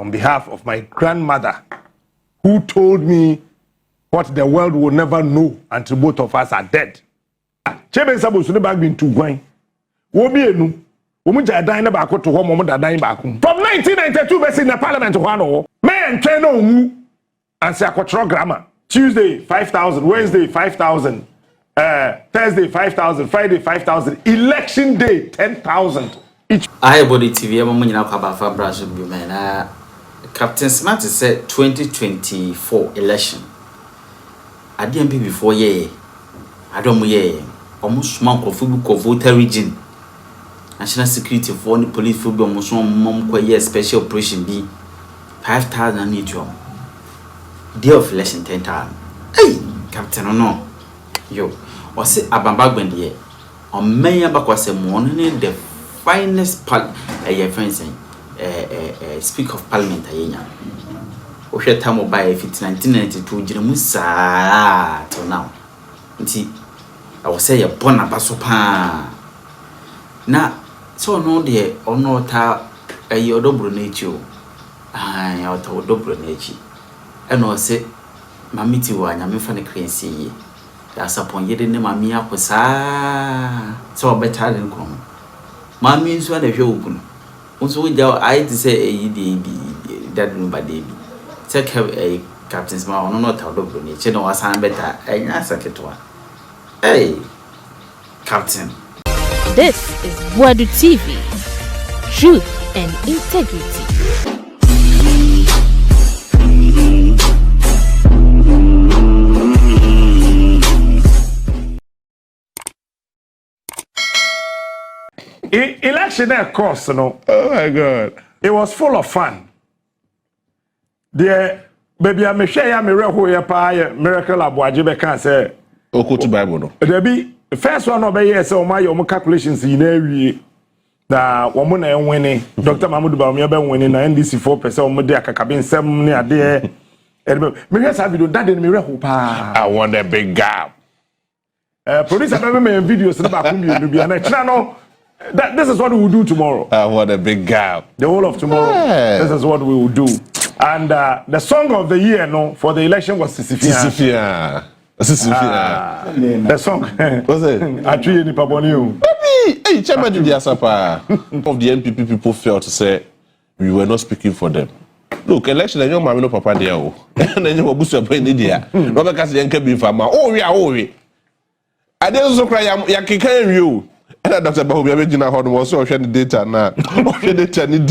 on behalf of my grandmother, who told me what the world will never know until both of us are dead. Chebe sabo so ne Bagbin to gwan. Wo bi enu. Wo mu jadan na ba ko to ho mo dadan ba ko. From 1992 be in the parliament ho ano. Me entwe no mu. Anse akotro grammar. Tuesday 5,000, Wednesday 5,000, Thursday 5,000, Friday 5,000, election day 10,000 each. I body TV am nyina kwa ba fa branch bi me na Captain Smart said 2024 election. I didn't be before ye. I don't ye. Almost monk of Volta Region. National security for the police for almost mom special operation be 5,000 each one. Day of election 10,000. Hey, Captain or no. Yo, or say Bagbin ye. On May Abakwase morning the finest part a friends speak of parliament a year. Time by 1992 Jiramusa till now. I will say a bona basopa. Na so no dear or no ta a yodobro nature. I out of dobro nature. And I say, Mamiti one, I'm in crazy. That's upon ye didn't mammy up with so better than come. Mammy is what if you open. Also, I say that room by baby. Take a Captain's mouth, not out of nature, no, as I'm better, and I said to one. Hey, Captain. This is Boadu TV. Truth and integrity. Election of course, no. Oh my God. It was full of fun. The baby I me share me reho ya pa miracle abuaje be kan say Okotu Bible no. There be the first one obey yes say o ma your calculations in awie na wo mo na enwene Dr. Mahmoud Bawumia be nwene na NDC 4% o mo de akakabe nsem ne ade me hear say video that dey me reho pa. I want a big gap. Producer be me videos na ba ko mi no bia na kira no. This is what we will do tomorrow. I want a big gap. The whole of tomorrow. Yes. This is what we will do. And the song of the year, no, for the election was Sisifia. Sisifia. The song. What's it? Actually, ni paboniu. Baby, hey, Chairman of the Asapa of the NPP people felt to say we were not speaking for them. Look, election and your mammy no papa there. And then you will boost your brain in India. No because you can't be farmer. Oh, we are. I didn't also cry. Ya kika you. And Dr. Bahu original hard was so the data now. The data need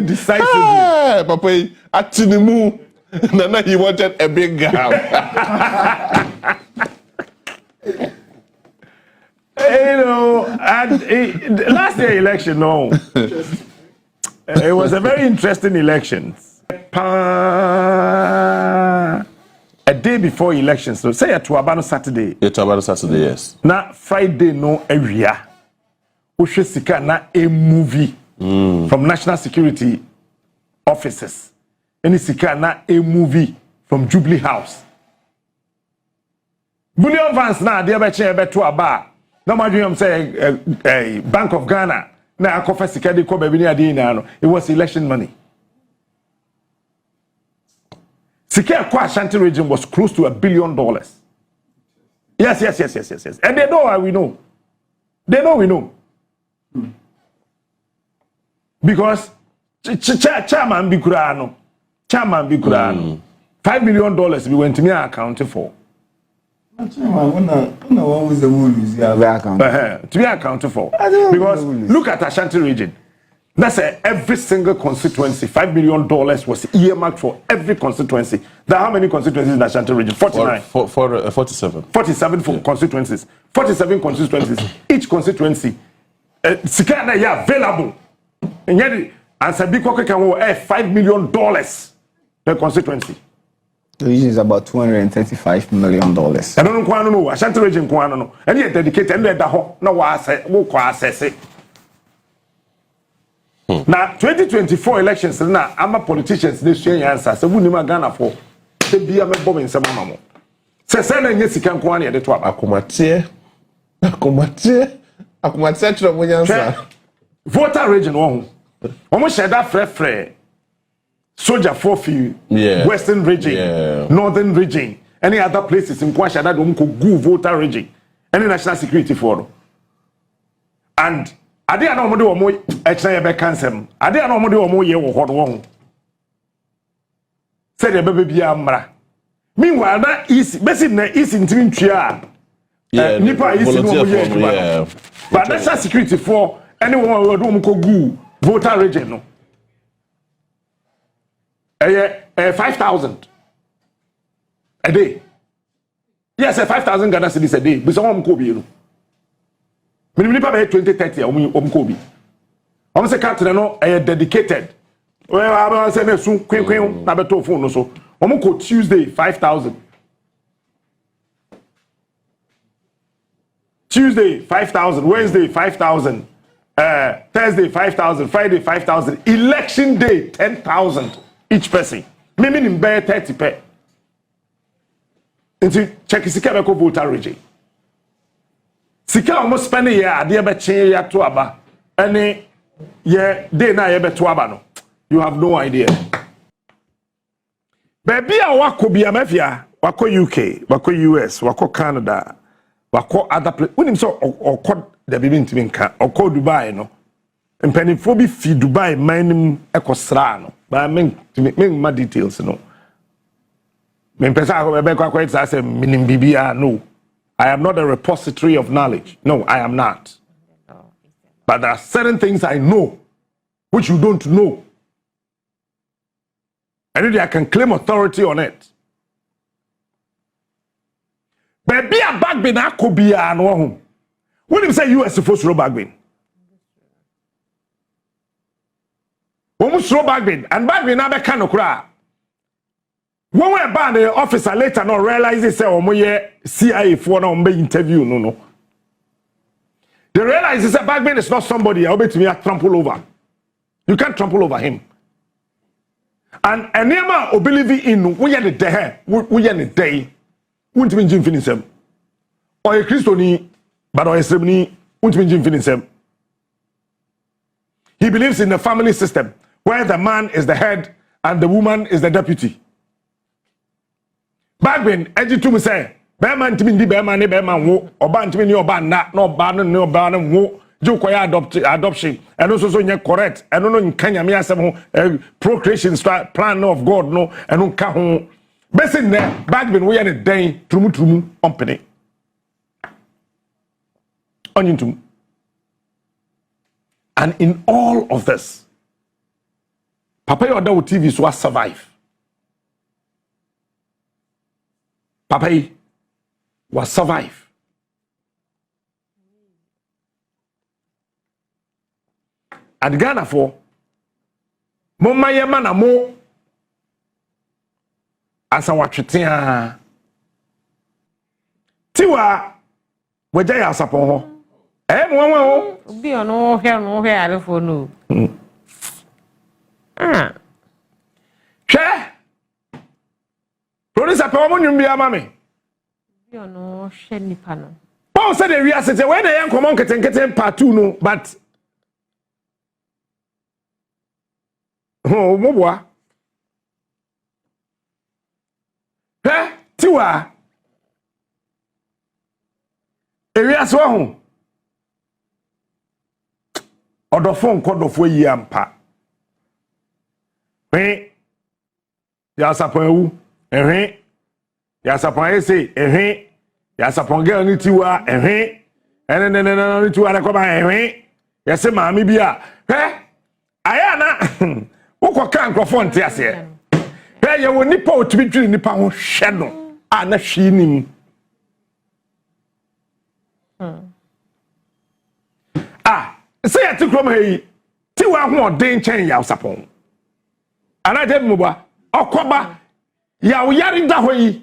decisively. Papa, Atinimu. Nana, he wanted a big gap. You know, and last year election, no. It was a very interesting election. A day before elections, so say at Tuabano Saturday. Yeah, Tuabano Saturday, yes. Now Friday, no area. Sika na a movie from national security officers. Any sika na a movie from Jubilee House. Bullion Vance na dia be chen be to aba. Na ma dwem say Bank of Ghana na akofa sika de ko baby ni ade na no. It was election money. Sika kwa Ashanti region was close to $1 billion. Yes. And they know how we know. They know we know. Because chairman bi kurano $5 million we went to me account for. Chairman, when was the movies account to be accounted for. Because look at Ashanti region. That's every single constituency. $5 million was earmarked for every constituency. There are how many constituencies in the Ashanti region? 49. 47. 47 for constituencies. 47 constituencies. Each constituency. Sikana ya available. And yet, answer big can $5 million per constituency. The region is about $235 million. I don't know. Ashanti region no. And yet dedicated and let the ho no assess it. Now 2024 elections na ama politicians they share answer. So we need Ghana for. They be a bomb in some mamo. Say na nye sika nko na ye de to aba. Akomatie tro mo nyansa. Volta Region won. Omo share that frefre. soldier for field, yeah. Western region, yeah. Northern region, any other places in Kwasha that don't go Volta region, any national security for. And I didn't know what more actually be cancel. I didn't know what more year or hot one. Said the baby amra. Meanwhile, that is basically is in twin tria. Nipa is in one year. But national security for anyone who don't go Volta region no. 5,000 a day. Yes, 5,000 Ghana cedis a day. But some of them could be. Minimum by 2030, Kobe. I'm say captain no dedicated. Well, I say soon queen na beto phone so. Go Tuesday 5,000. Tuesday 5,000, Wednesday 5,000, Thursday 5,000, Friday 5,000, election day 10,000 each person. Maybe in bear 30 pay. Into check sika be ko Volta region. Sika almost spend a year dey be chen ya to aba. Any ye day na ye be to aba no. You have no idea. Baby a wako bi amafia, wako UK, wako US, wako Canada, wako other place. Unim so okọ the baby ntimi nka, okọ Dubai no. Mpanifo bi fi Dubai mining ekosra no. Ba men ma details no. Men pesa ko be kwa kwet say minim bibia no. I am not a repository of knowledge. No, I am not. But there are certain things I know which you don't know. And I can claim authority on it. Baby a Bagbin akobia no ho. When you say US supposed to Bagbin. Almost throw Bagbin and Bagbin na be kan okra. When we ban the officer later no realize say omoye CIA for na ombe interview no. They realize that Bagbin is not somebody I bet me trample over. You can't trample over him. And enema o believe in we the day we the day won't mean Jim finish him. Or a Christian but or a ceremony won't mean Jim finish him. He believes in the family system where the man is the head and the woman is the deputy. Bagbin eji to me say be man timi ndi be man ni be man wo oba ntimi ni oba na no oba no ni oba no wo ju koya adoption and also so nye correct and no nkanya me asem ho procreation plan of God no and no ka ho besin ne Bagbin we ne den trumu company onyintum. And in all of this Papa your dawo TV so survive. Papa was survive. At Ghana for Mama Yamana mo asa watwetea Tiwa weja ya sapon ho mo ho obi ono hwe arefo no Producer pe omo nyum bia mame obi ono hwe nipa no Paul said we are say when they come on keten part 2 no but mo boa Tiwa ewi aso ho odofo nkodofo yi ampa ya sapon ewu ya sapon ese ya sapon girl ni Tiwa no ni Tiwa na ko ba ya se maami bia aya na ukọ kan nkrofo nte ase ye wo nipa otumi dwiri nipa ho hwe no a na hwi nim say ya ti krom heyi Tiwa ho odin chen ya sapon ana je mo ba okoba ya wo yare da hoyi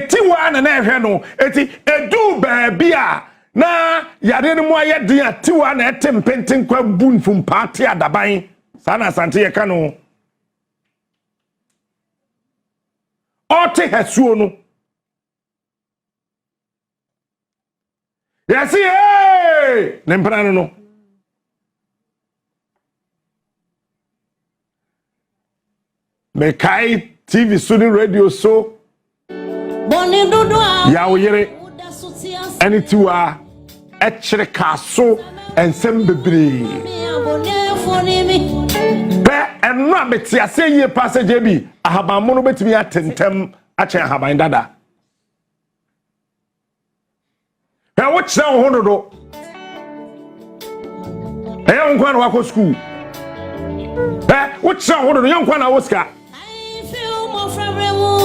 Tiwa na ehwe no eti edu baabia na yare no mo aye din Tiwa na etempenten kwa bunfum party adaban sana sante ye ka no ote hasuo no yesi nempra no me kai TV so ni radio so ya wo yere anything a echere ka so ensem bebre be enno abeti ase ye passage bi ahaban mo no betimi atentem ache ahaban dada e wo kire wo hono do e yon kwa na wako school wo kire wo hono do yon kwa na wo ska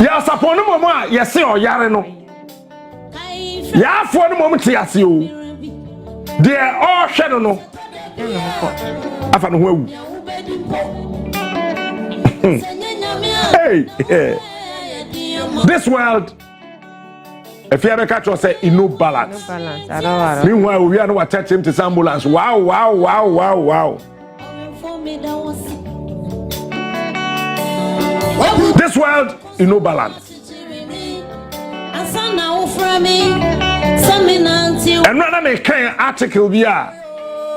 ya saponu mo a yese o yare no ya afo no mo mti ase o de o hwe no no afa no ho awu hey this world if you ever catch us say no balance meanwhile we are no attach him to ambulance wow this world in no balance and when I can article be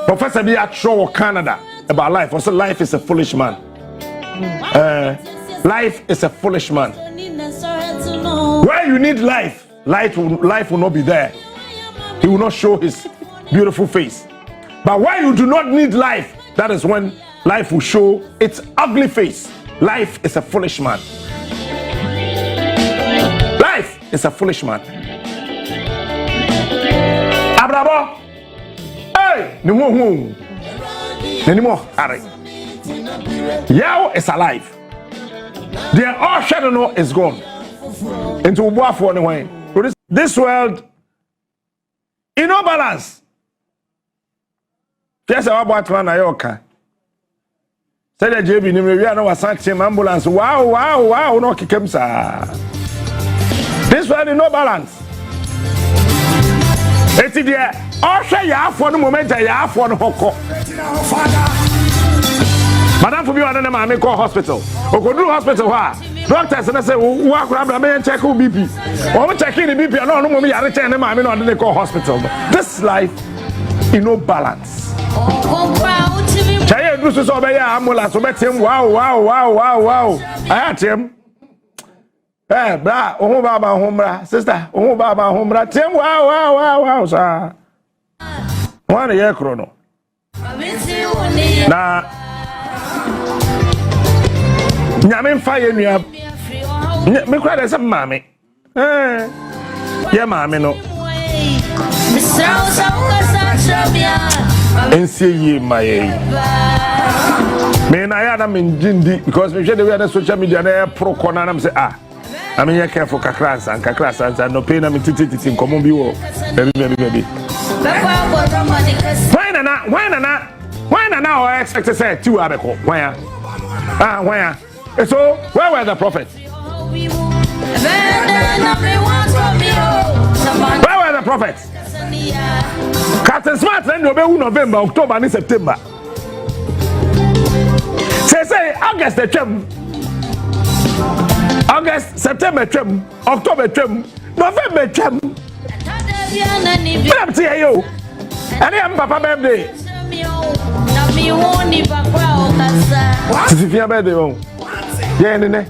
Professor be at show Canada about life. Also, life is a foolish man. Life is a foolish man. Where you need life, life will not be there. He will not show his beautiful face. But where you do not need life, that is when life will show its ugly face. Life is a foolish man. Life is a foolish man. Abrabo. Hey, no more. Anymore. Harry. Yao is alive. The all shadow is gone. Into Boadu anyway. This world in no balance. Just about one Ayoka. Said that JB we are no asante ambulance. Wow, no kikemsa. This world in no balance. It's there. All share ya for the moment ya for the hoko. Madam for me one na me call hospital. Okodu hospital ha. Doctors na say wa kura me check BP. O check in the BP no mo me yare check na ma me no dey call hospital. This life in no balance. Chaye do so be ya ambulance obetem wow. Ayatem. Bra, ohu baba homra, sister, ohu baba homra. Tem wow sa. One year chrono. Na nyame mfa ye nua. Me kwa de se mame. Ye mame no. Ense ye maye. Me na ya na me ndindi because me share the way na social media na pro corner na me say I mean, you careful, Kakras, and no pain. I'm titi in common view. Baby. Why now? I expect to say 2 abeko. Why? So, where were the prophets? Where were the prophets? Captain Smart, then November, October, and September. Say, August the term. August, September, October, November, I'm saying you. And I'm Papa birthday. Sifia birthday. Yeah, nene.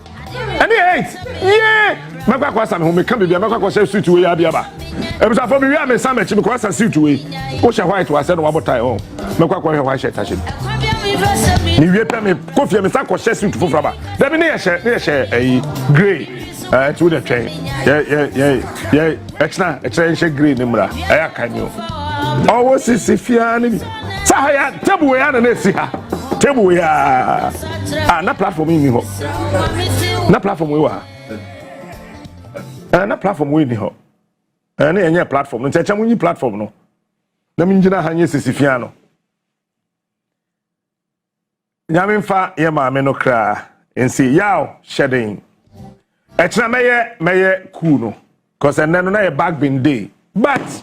And the 8. Yeah. My papa was home. Me come be. My papa was suit we abiaba. E be for me we am some mechi because I suit we. O she white was said what tie on. My papa was white shirt touching. Ni wie pe me kofi me sa ko share suit foforo ba. Da be ne share grey. To the train. Yeah. Extra share grey ni mra. Aya kan yo. Owo sifia ni bi. Sa ya table we na na si ha. Table we na platform ni ho. Na platform we wa. Na platform we ni ho. Na enye platform. No checha munyi platform no. Na minjina ha nye sifia no. Nyame mfa ye maame no kra ensi yaw shedding etna meye cool no cause enne no na ye Bagbin day but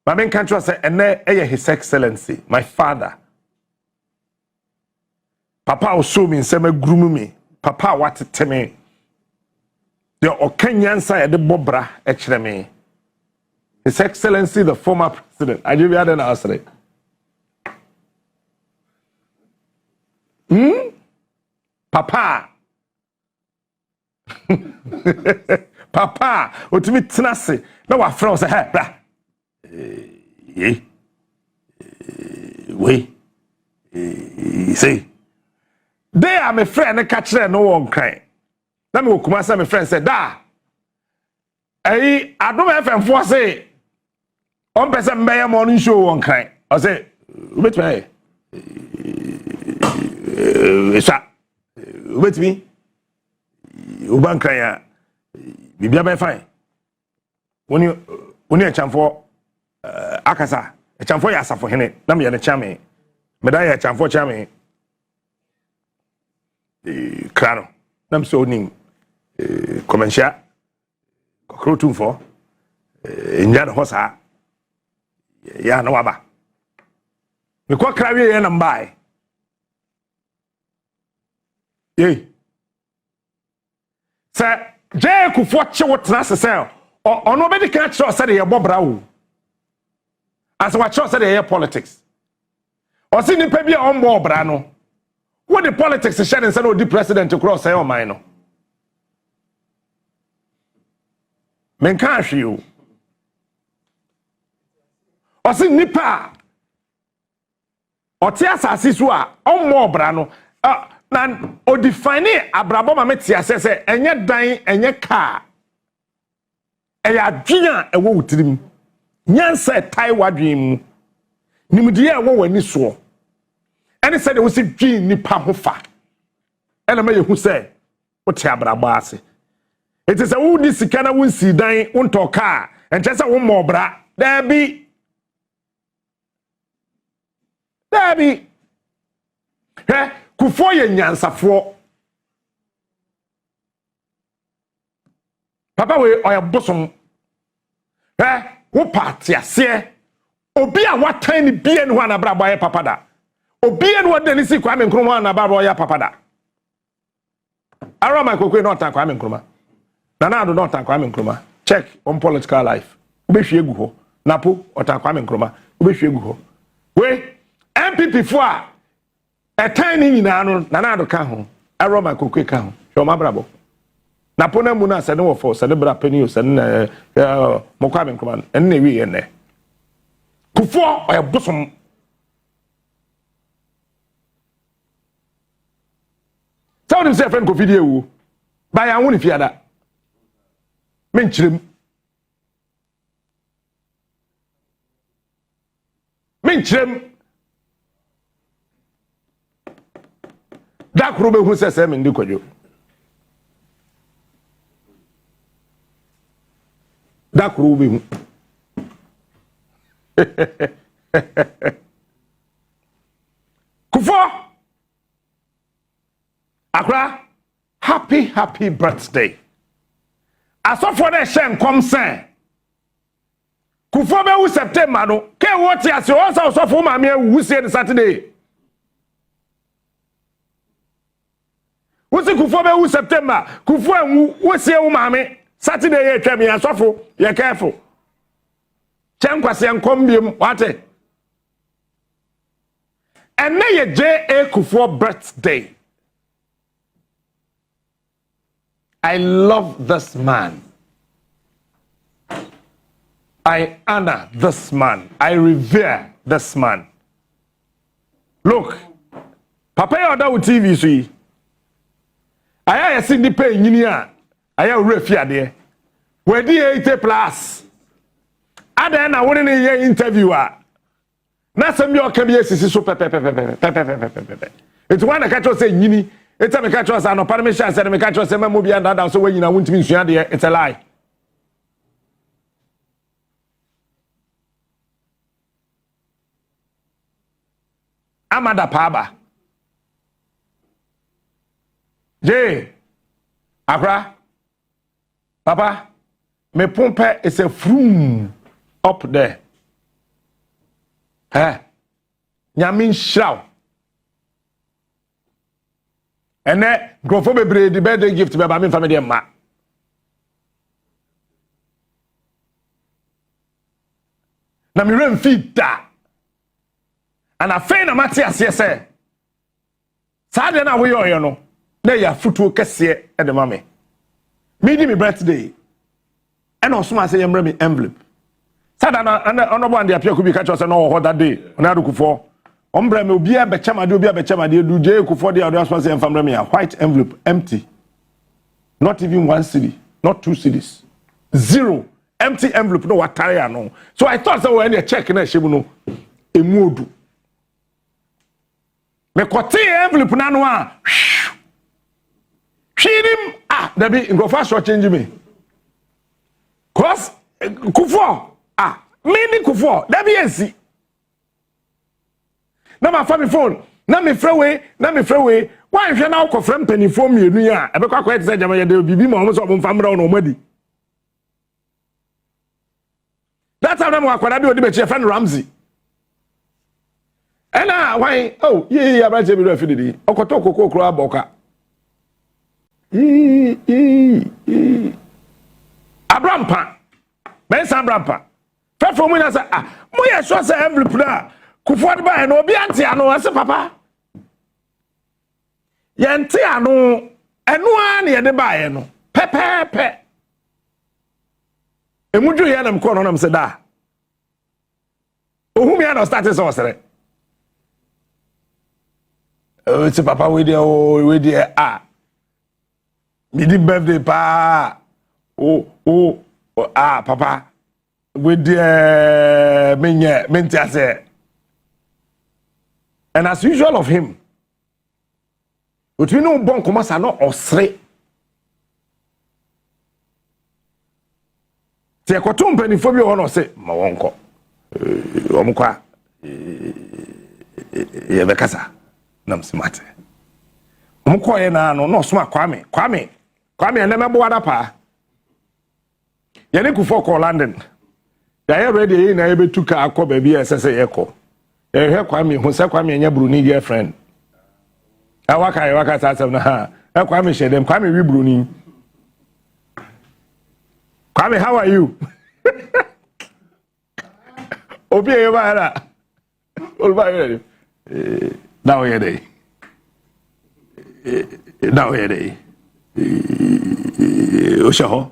maame kan tro say enne his excellency my father papa o show me nsema grum me papa watete me the okanyansa ye de bobra kire me his excellency the former president ajibia den asre papa papa otimi tenase na wa frɛ se ha bra we say they are my friend and catch no one cry na me okuma say my friend say da adom FM for say on person mbeye morning show one cry I say wait me wait me uban cry ya bibia be fine woni a chamfo akasa a chamfo ya asafo hene na me ne chame me da ya chamfo chame krano nam so nim commercial kokrotum for njad hosa ya na waba me kwa krawe ya na mbai sa je ku fo che wotna sese ono be di kan che say ye bobra wo as wa che say ye politics o si ni pe bia on bobra no what the politics is shedding say no di president to cross say o man no men kan hwe o o si nipa o ti asase so a on bobra no na o define abrabo ma meti asese enye dan enye car eya adwena ewo wutirim nyansa tai wadwen mu nimdiye ewo wani so ene se de wo si dwen nipa ho fa ene ma yehu se wo ti abrabo ase it is a wo di sika na wo si dan wo nto car enche se wo mobra da bi kufo ye nyansafo papa we oya bosom wo party ase obi a watan ni bie ne ho na bra boye papa da obi ne wo dani si Kwame Nkrumah na bra boye papa da aroma kokwe no tan Kwame Nkrumah na do not tan Kwame Nkrumah check on political life obehwe egu ho napo otan Kwame Nkrumah obehwe egu ho we NPP fo a etani nyina no na do ka ho aroma kokwe ka ho hwe ma brabo na pona mu na se ne wo fo se ne bra pani o se ne mo Kwame Nkrumah en na wi ye ne kufo oya bosom tell them say friend ko video wu ba ya hu ni fiada menchirem da kuro be hu se me ndi kwadwo da kuro be hu kufo akra happy birthday asofo na shen kom sen kufo be wu September no ke wo ti ase o sa asofo ma me wu sie ni Saturday Wosi kufo be wu September kufo anwu wosie wu maame Saturday ye twam ya sofo ye careful chenkwase nkom biem wate enne ye JA kufo birthday. I love this man. I honor this man. I revere this man. Look, papa ya oda wo TV so yi aya ya sindi pe nyini a aya refi ade we di 80+ ada na woni ne ye interview a na sam bi o ka bi esisi so pepe it's one that catch us say nyini it's a me catch us no permission say me catch us say me bi anda so we nyina wontimi nsua de it's a lie amada paba Jay, Akra, Papa, me pompe is a froom up there. Nyamin shroud. And then go for the birthday gift to my family ma. Na mi rem feed that. And I find a matter as yes, sir. Sadly, na we are, you know. na ya futuo kese e de mame me di me birthday and osuma say yemre me envelope sada na onobo ande apia ku bi ka cho say no ho that day na adukufo ombre me obi be chamade du je kufo de ado asuma say emfamre me white envelope empty, not even 1 cedi, not 2 cedis, 0 empty envelope no watare no. So I thought say when you check na shebu no emuodu me kote envelope na no a hwirim da bi ngofa so change me cause kufo mini kufo da bi ensi na ma fa me phone na me freeway wan hwe na ukọ frem penifo mienu ya ebe kwa kwete se jama ye de bibi ma omo so omo famra no omadi that time na akwada bi odi be che friend Ramsey ena wan ye abraje bi do afididi okoto kokoko kro aboka Abrampa ben Abrampa fefo mu na say mo ye so say envelope na kufo ba no obi anti ano ase papa yente ano enu a na ye de ba ye no pepepe emudu ye na mko no na mse da ohumi ya no start so sere ose papa we dey me di birthday pa papa we dey mentia say. And as usual of him, between no bon commence à no osre. Ti e koto mpanifo bi ho say ma wonko. Omkwa ye be kasa nam smart. Omkwa ye na no soma Kwame na me Boadu pa. Ye ne kufo ko London. Ya ye ready ye na ye betuka akọ ba bi esese ye ko. He Kwame hu se Kwame anya Bruni girlfriend. Waka tasem na ha. Kwame shedem Kwame wi Bruni. Kwame, how are you? Obi e ba ra. Olba ye. Now here dey. Oshaho.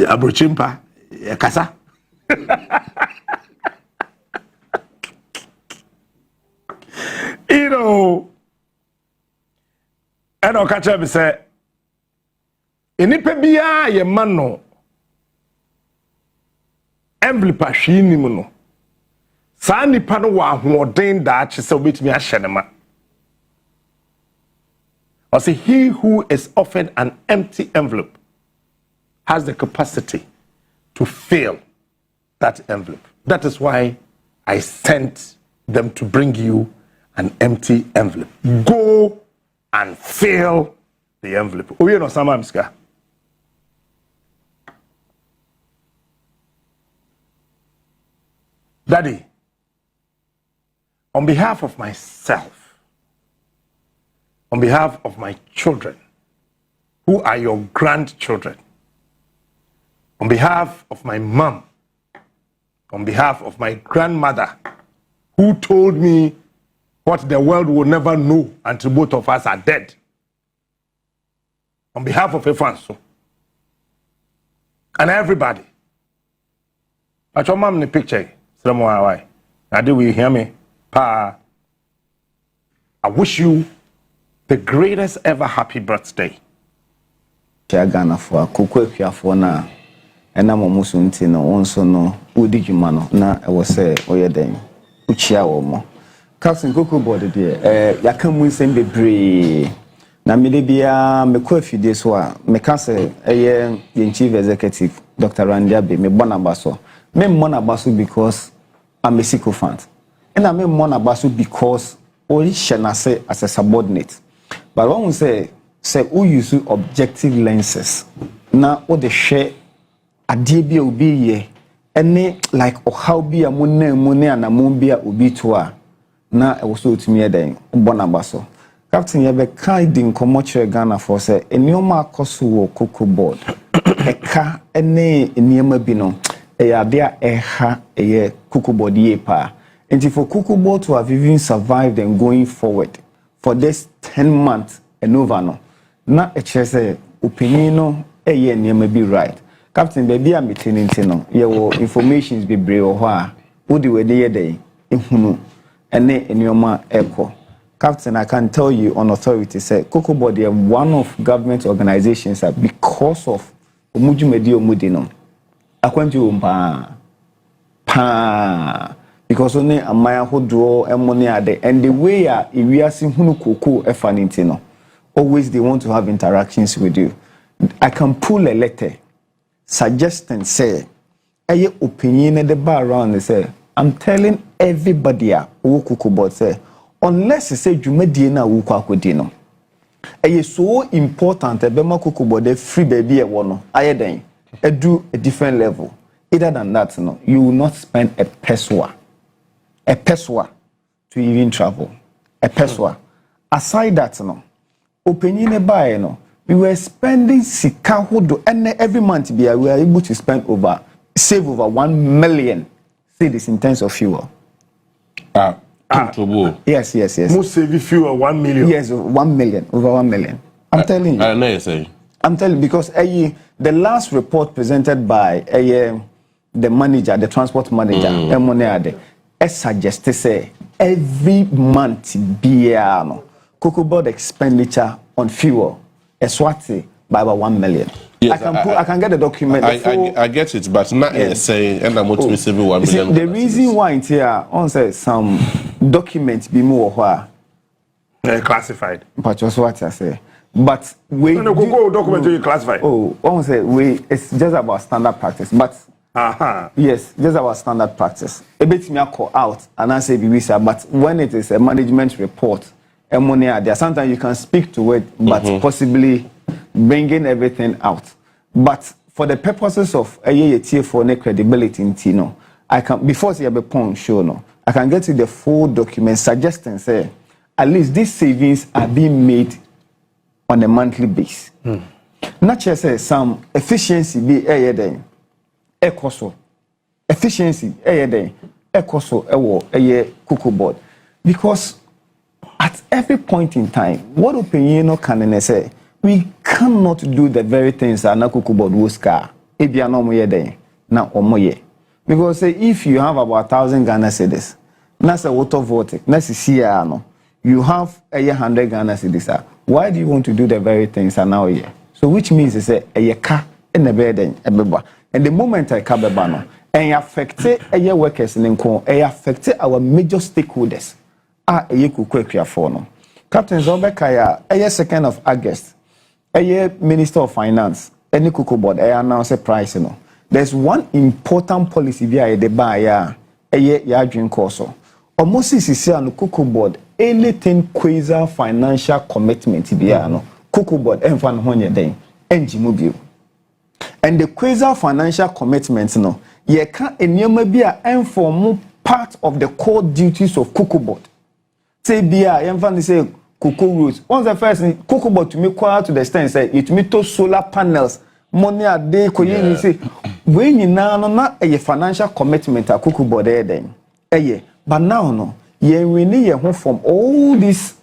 Abrochimpa kasa. You know, and I'll catch up and say, Enipebia ye mano envelope shini muno. Sa nipa no wa hoden da che se obetimi ahye ne ma. I say he who is offered an empty envelope has the capacity to fill that envelope. That is why I sent them to bring you an empty envelope. Go and fill the envelope. Oh, you know, Samamska. Daddy, on behalf of myself, on behalf of my children, who are your grandchildren, on behalf of my mom, on behalf of my grandmother, who told me what the world will never know until both of us are dead. On behalf of Efanso and everybody. At your mom in the picture, why? Now do we hear me? Pa, I wish you the greatest ever happy birthday. Ghana for Kukwe for na and I'm almost until also no Udijumano na I was say Oyeden Uchia Omo. Captain Coco body there. Ya come we send bebree. Na me bia me ko afide so a me ka say eye yen chief executive Dr. Randiabe me bonabaso. Me monabaso because I'm a sycophant. And I me monabaso because only shana say as a subordinate. But when we say who use objective lenses. Na o de share adie bia obi ye ene like o how bia mo na mu ne anamon bia obi to a na e wo so otumi eden bonabaso. Captain yebe kai din komoche Ghana for say enioma akoso wo cocoa board eka ene eniema bi no e ya dia eha eye cocoa board ye pa. And for cocoa board to have even survived and going forward for this 10 months and over no na say opinion no eye nneema bi right captain baby am meeting no ye wo informations be bre wo ho a wo de we de ye dey ehunu ene nneema eko captain I can tell you on authority say Cocoa Board is one of government organizations that because of omujumedi omudi no akwanti umpa pa because only amaya hodo emoni ade and the way we are seeing hunu cocoa efaninti no always they want to have interactions with you. I can pull a letter suggesting say aye opinion at the bar around say I'm telling everybody who Cocoa Board say unless you say jumedie na wo kwa akodi no aye so important e be ma Cocoa Board free baby e wono aye den e do a different level either than that no you will not spend a peswa to even travel a peswa aside that no opinion e buy no we were spending sika hodo and every month we are able to save over 1 million cedis in terms of fuel. Yes. Most save fuel 1 million. Yes, 1 million, over 1 million. I'm telling you. I know you say. I'm telling you because the last report presented by the manager, the transport manager, suggested say every month Cocoa Board expenditure on fuel is swati by about 1 million. Yes, I can get the document. I get it, but not saying and I'm going to save 1 million. The reason why it's here, on say some documents be more classified. But just what I say. But we no document you classified. Oh, on say it's just about standard practice. But yes, just about standard practice. A bit me call out and I say visa, but when it is a management report, money there sometimes you can speak to it, but possibly bringing everything out. But for the purposes of a for credibility in Tino, I can before say a point show no, I can get you the full document suggesting say at least these savings are being made on a monthly basis. Not just say some efficiency be then ekoso efficiency then ekoso Cocoa Board because at every point in time, what opinion can say? We cannot do the very things that Cocoa Board was car. Because say if you have about 1,000 Ghana cedis, that's a water vortex, that's a CR, you have 100 Ghana cedis. Why do you want to do the very things that now here? So which means it's a car in the bed and the moment I come back, and affect workers in affect our major stakeholders. Captain Zobekaya, 2nd of August, Minister of Finance, any Cocoa Board, announced a price. There's one important policy via the buyer, drink also. Almost is on the Cocoa Board, anything quasi financial commitment via Cocoa Board, and fan honey then, and Jimobile. And the quasi financial commitments, ye can't be a formal part of the core duties of Cocoa Board. Say bia yemfa say cocoa roots once the first Cocoa Board to me quite to the extent say it me to solar panels money a day ko yin say when you now na a financial commitment a Cocoa Board then but now no ye really from all this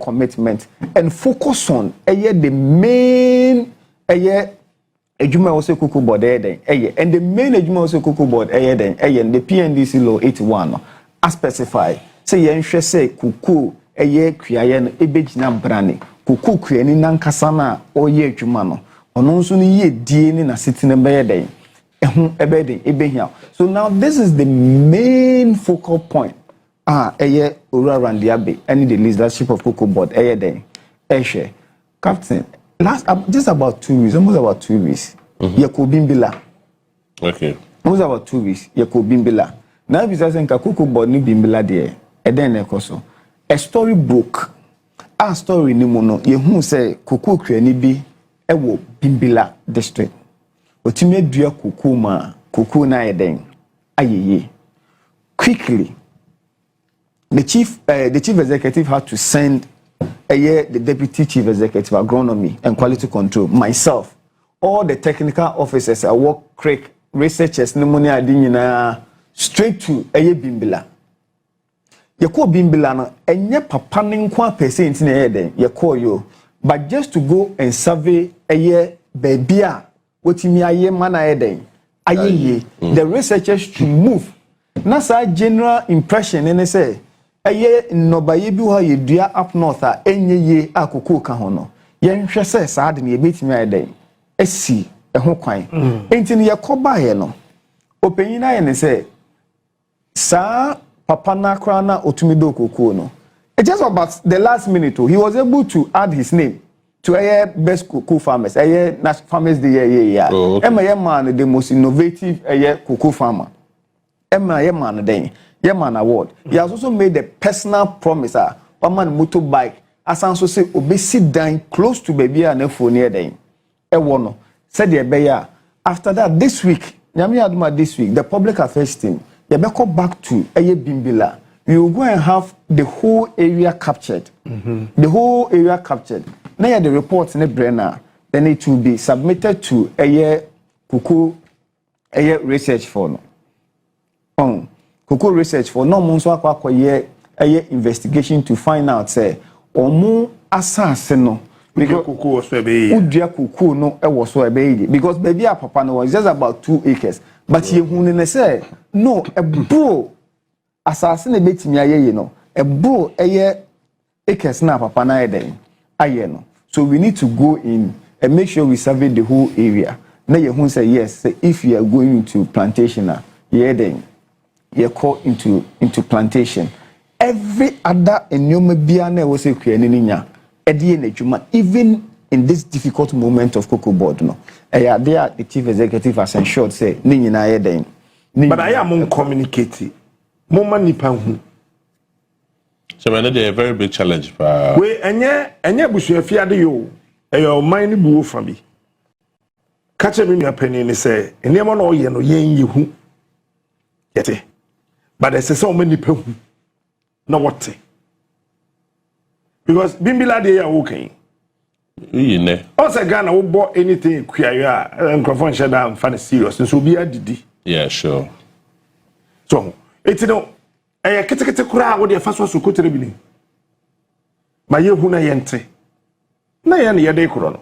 commitment and focus on the main ejuma also Cocoa Board then and the main ejuma also Cocoa Board then the PNDC law 81 as specified say yenhwe say kuku kuaye no ebegina brane kuku kuani nankasa na oye adwuma no ono nso ni ye die ni na sitine be yeden ehu ebeden ebehia. So now this is the main focal point ora randiabe any the leadership of Cocoa Board den ehwe captain last just about 2 weeks, almost about 2 weeks. Yakobimbila okay almost about 2 weeks Yakobimbila now we say Cocoa Board ni bimbila there. And then a story book, a story ni mono. Yehu say kuku kreni bi ewo Bimbila district. Otime dua kuku ma kuku na eden ayeye. Quickly, the chief executive had to send the deputy chief executive agronomy and quality control, myself, all the technical officers, I work creek researchers, pneumonia adinina straight to Bimbila. ye ko bimbila no enye papa ne nko percent na ye den ye ko yo but just to go and survey eye baby a wotimi aye mana ye den aye ye the researchers should move na sa general impression ne say eye nobaye bi ho ye dua up north a enye ye akoko ka ho no ye nhwe say sa de ne ye betimi aye den esi ho kwan enti ne ye ko ba ye no openyin na ye ne say sa papa na kra na otumido kokoo no it's just about the last minute he was able to add his name to a best cocoa farmers national farmers the man the most innovative cocoa farmer man then man award he has also made a personal promise man motorbike asanso say obi sit down close to baby and phone near then no said the after that this week nyame aduma this week the public affairs team they go back to Bimbila. We will go and have the whole area captured. The whole area captured. Now the reports in the Brenner, then it will be submitted to Kuku research for no. Kuku research for no monso akwa investigation to find out say omu assassin no. Because Kuku was Kuku no was so because baby papa no was just about 2 acres. But ye hunne say no a bro assassin a betimi aye no a bro acres na papa na eden aye no so we need to go in and make sure we survey the whole area na ye hun say yes say if you are going into plantation na ye den ye call into plantation every other enyoma bia na we say kuani ni nya ede na dwuma even in this difficult moment of cocoa board no there the chief executive has ensured say ni nyina ye den but I am communicate mo manipa hu so man they a very big challenge we enye busuafi ade yo eyo man ni buo fa bi ka che me nuapani ni say enemo na oye no yen yehu yete but there say so manipa hu na what because bimbila de ya okay also Ghana will buy anything queer microphone shut down fan serious so be adidi yeah sure so it's no kete kura wo de fa so kotere bi ni ma ye hu na ye nte na ye na ye de kuro no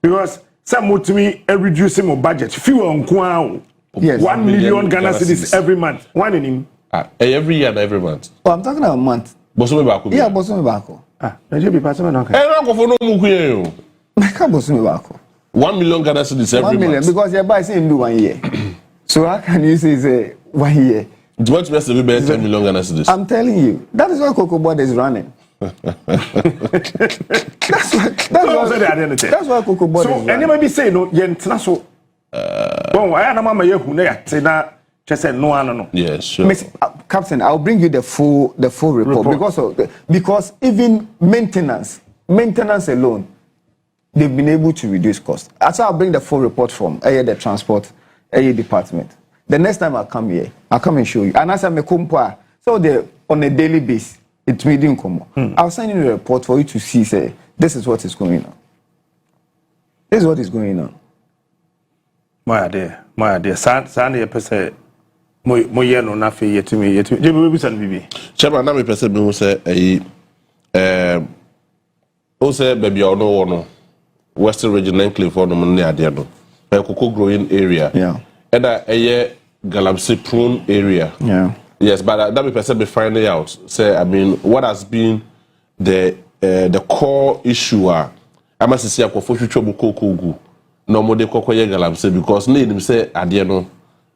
because some mutumi reduce my budget fuel nko a yes 1 million Ghana cedis every month one in him every year and every month oh I'm talking about a month boso me baako yeah boso me baako na je bi pass me no ka na ko fo no mu kuye yo na ka boso me baako 1 million Ghana cedis every 1 million month because you buy say in do 1 year so how can you say 1 year do what best be 10 million Ghana cedis I'm telling you that is why cocoa board is running that's why cocoa board so is running and maybe say no ye ntena so bon I na mama ye hu na ya tena chese no ano no yes sure Captain I'll bring you the full report. Because even maintenance alone they've been able to reduce costs. I'll bring the full report from the transport department. The next time I come here I'll come and show you and as I me kumpa so they on a daily basis it's meeting come I'll send you a report for you to see say this is what is going on. This is what is going on. My idea san ye pese mo ye no na fe yetimi je be san bibi chema na me pese be hu say o say baby ono no Western Region enclave for no ne ade no cocoa growing area yeah and galamsey prone area yeah yes but that me pese be finding out say I mean what has been the core issue I must say akofo twetwe bu cocoa gu no mo de kokoye galamsey because ne nim say ade no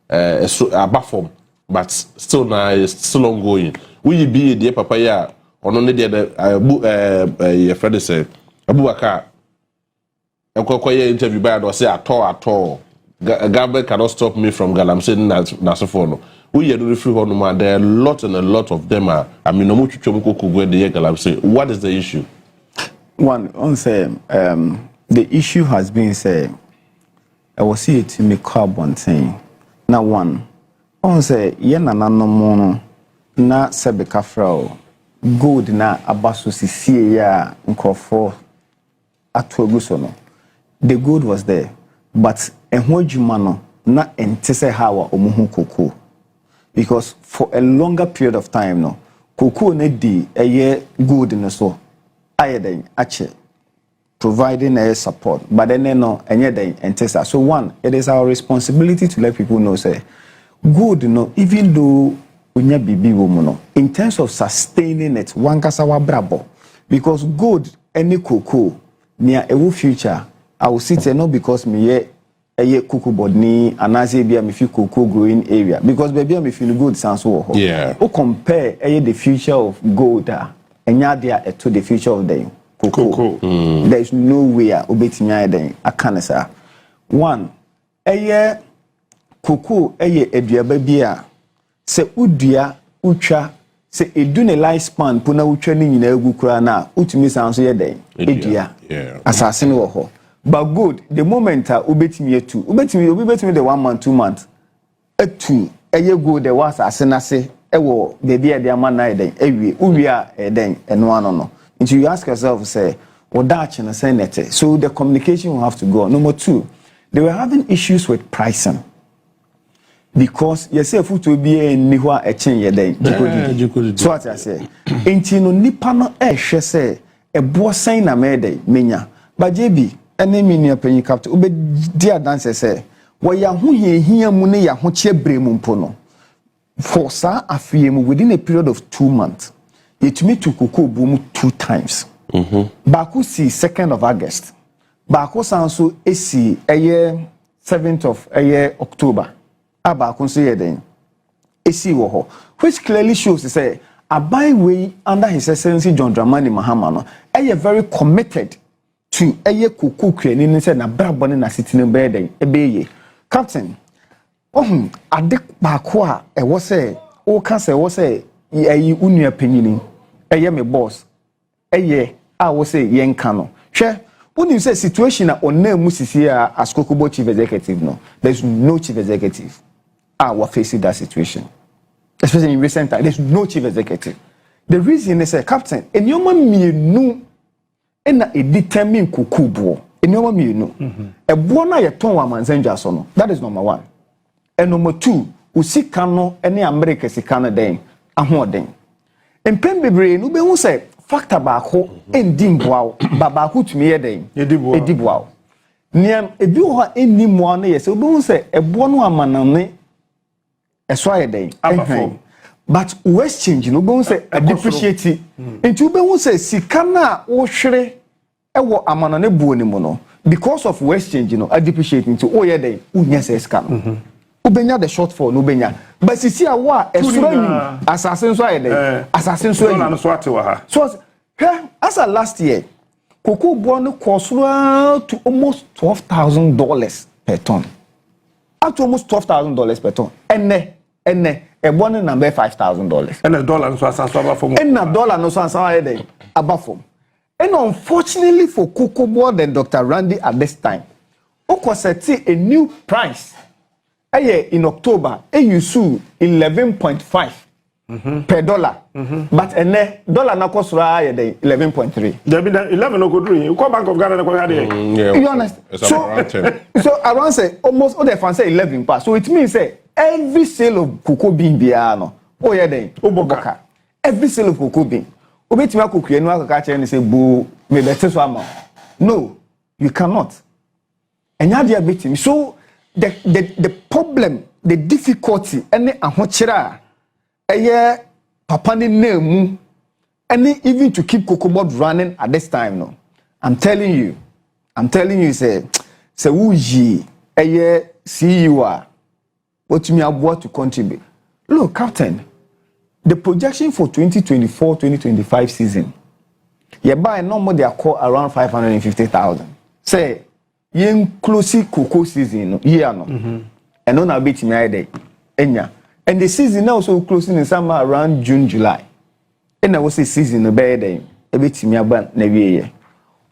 abafom but still still ongoing we be the papa ya ono ne your friend say Abubakar kokoye interview by do say at all government cannot stop me from galamsey na so for no we do the free hono there are a lot of them are I mean no much twom kokogo de galamsey what is the issue one on say the issue has been say I was see it in me carbon thing. Now one, on say ye nananom no na sebe kafra gold na abaso sisie ya nkofo atogu so no. The gold was there, but enho adwuma no na ente se hawa omuhu koko because for a longer period of time no cocoa ne di good in the so aye den ache providing a support but then no enye den entesa. So one, it is our responsibility to let people know say good no even though unya bibi wo mu no in terms of sustaining it one kasa wa brabo because good any cocoa near a future I will sit there not because me a cocoa board ni anase bia me fi cocoa growing area because baby me feel good sounds so yeah o compare the future of gold enya there to the future of the cocoa. There is no way obetimi den akanesa. One cocoa eduaba bia se udua utwa se edune lifespan puna utwa ni nyina egu kura na utumi sanso ye den edua asase ne wo ho. But good, the moment ubetimi etu ubetimi the 1 month 2 months etu good the was asenase ewo baby e de na den ewie uwie den eno ano no. Until you ask yourself say odachi na say nete. So the communication will have to go on. Number 2, they were having issues with pricing because you say food to be a niwa a chain ye den so what I say enti no nipa no hwe say e bo sen na me dey menya ba jebi enemy ni apanyi captain obe dia dance say wo ya ho hia mu ne ya ho che bremu mpo no for sa afiem within a period of 2 months yetumi to cocoa boom 2 times baako si 2nd of August baako sanso esi 7th of October abaako so ye den esi wo ho which clearly shows say abai way under his excellency John Dramani Mahama no very committed to cocoa crane ni say na brabone na sitting be den ebeye captain ade baako a wo say o ka say wo say unua panyini me boss a wo say yenka no hwe woni say situation na onna mu sisi as Kokobo chief executive no there's no chief executive we're facing that situation especially in recent time. There's no chief executive. The reason is captain enyoma mienu na determine kukubo enyoma mienu ebo na ye ton wa manzenja so no. That is number 1. And number 2, usika no ene America sika no den ahoden empem bebre no be hu say factor baako endi mboa ba baako tumi ye den ediboa niam ebi ho enni mo no ye say obi hu say ebo no amanane eso aye den but west change no be say depreciate into be say sika na wo hwere ewo amanane buo ni mo no because of west change no depreciate into o ye den unya say sika no ubenya the shortfall no benya but sisi a wa esuro yi assassin so aye den assassin so yi no so ate wa ha so as a last year cocoa buo no cost to almost $12,000 per ton at almost $12,000 per ton ene ebone number $5,000 and the dollar no so asanso aba fom and na dollar no so asanso aye den aba fom and unfortunately for cocoa board and Dr. Randy at this time set a new price in October you sue 11.5 per dollar but ene dollar na cost aye den 11.3 there be 11 no go do you come Bank of Ghana go had you understand so around say almost all the fans say 11 pass so it means say every sale of cocoa bean bia no den oboka every sale of cocoa bean obetimi akokua nu akaka che ni say bo me better so am no you cannot enya dia betimi so the problem the difficulty any ahochira papa ni name any even to keep cocoa board running at this time no I'm telling you say wuji CEO what me about to contribute. Look, Captain, the projection for 2024-2025 season, you buy no more they are call around 550,000. Say, yen close cocoa season year no, and on a bit me ide, enya, and the season now so closing in summer around June July, and I was a season no bad day, a bit me about never year.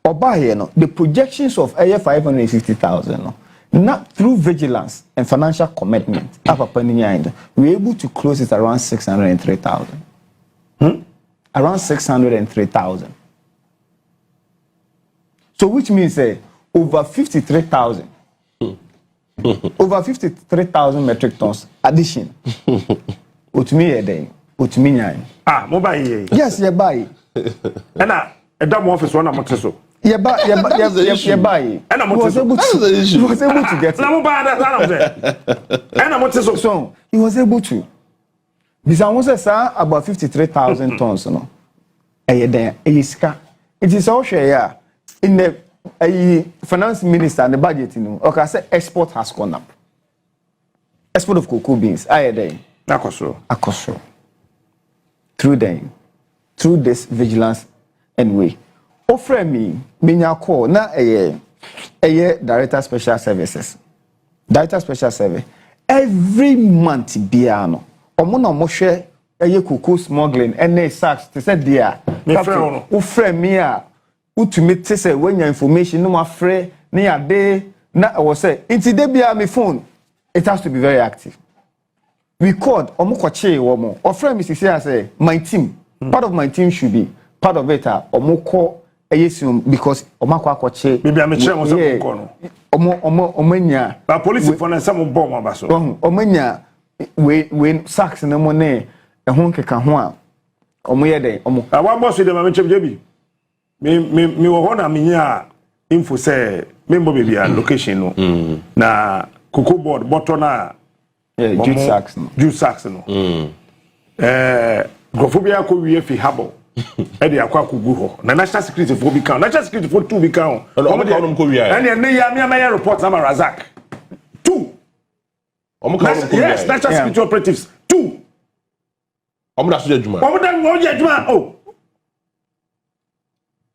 Or buy no, the projections of 550,000 no. Not through vigilance and financial commitment, we're able to close it around 603,000. Around 603,000. So which means over 53,000. Over 53,000 metric tons addition. Which me Otuminya. Ah, mobile. Yes, you buy. And a dumb office one I'm so. You buy. And I'm was able to get it. And I'm so he was able to. This was about 53,000 tons, no. It is all share in the finance minister and the budget, you know. Okay, I said export has gone up. Export of cocoa beans, Akoso. Through this vigilance anyway. Offer me, call na director special services. Director special service. Every month, biano. Omo share cocoa smuggling and sacks to say there. Offer me ultimate say when your information no more free near day. Na I was say into the my phone. It has to be very active. We called Omokwache Womo. Offer me say my team. Part of my team should be part of it. Omoko. Because Omakwa Kwache. Maybe I'm a chairman of Omenya. But police for some bomb abaso. Omenya when sacks no money a honke kahwa. Omoyede omo. I want boss with them JB. Me wona minya info say member baby location no. Na cocoa board bottom na juice sacks no. Gophobia ko wie fi habo. Edi akwa kugu ho na national security for become national security for 2 become omo ka onom ko wi aye and ya me report na Razak 2 omo ka onom ko wi aye yes national security operatives 2 omo da so adwuma omo da wo adwuma oh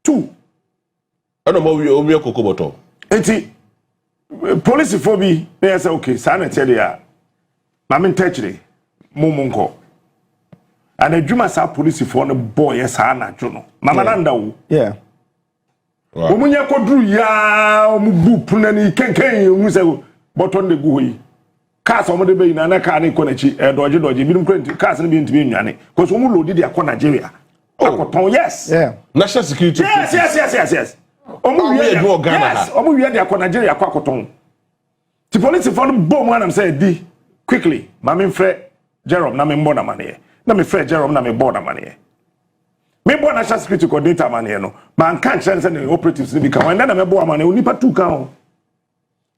2 ono mo wi omi ekoko boto enti police for bi na say okay sa na tell ya ma me ntachire mumunko and a Juma sa police for the boy sa na jono mama nanda wo yeah omunya kodru ya omubu punani kenken hu se botton de gu yi cars omo de be na na car ne konachi doje bi dum kwenti cars ne bi ntimi nwane cause omu load de akọ Nigeria akoton yes yeah national security yes omu wi de Ghana yes omu wi de akọ Nigeria akoton the police for the bomb am say di quickly mama mfre Jerome na me mbona mane na me frɛ Jerome na me board amane me board national security coordinator amane no man kan kyerɛ sɛ ne operatives ne bi ka na me board amane onipa tu ka ho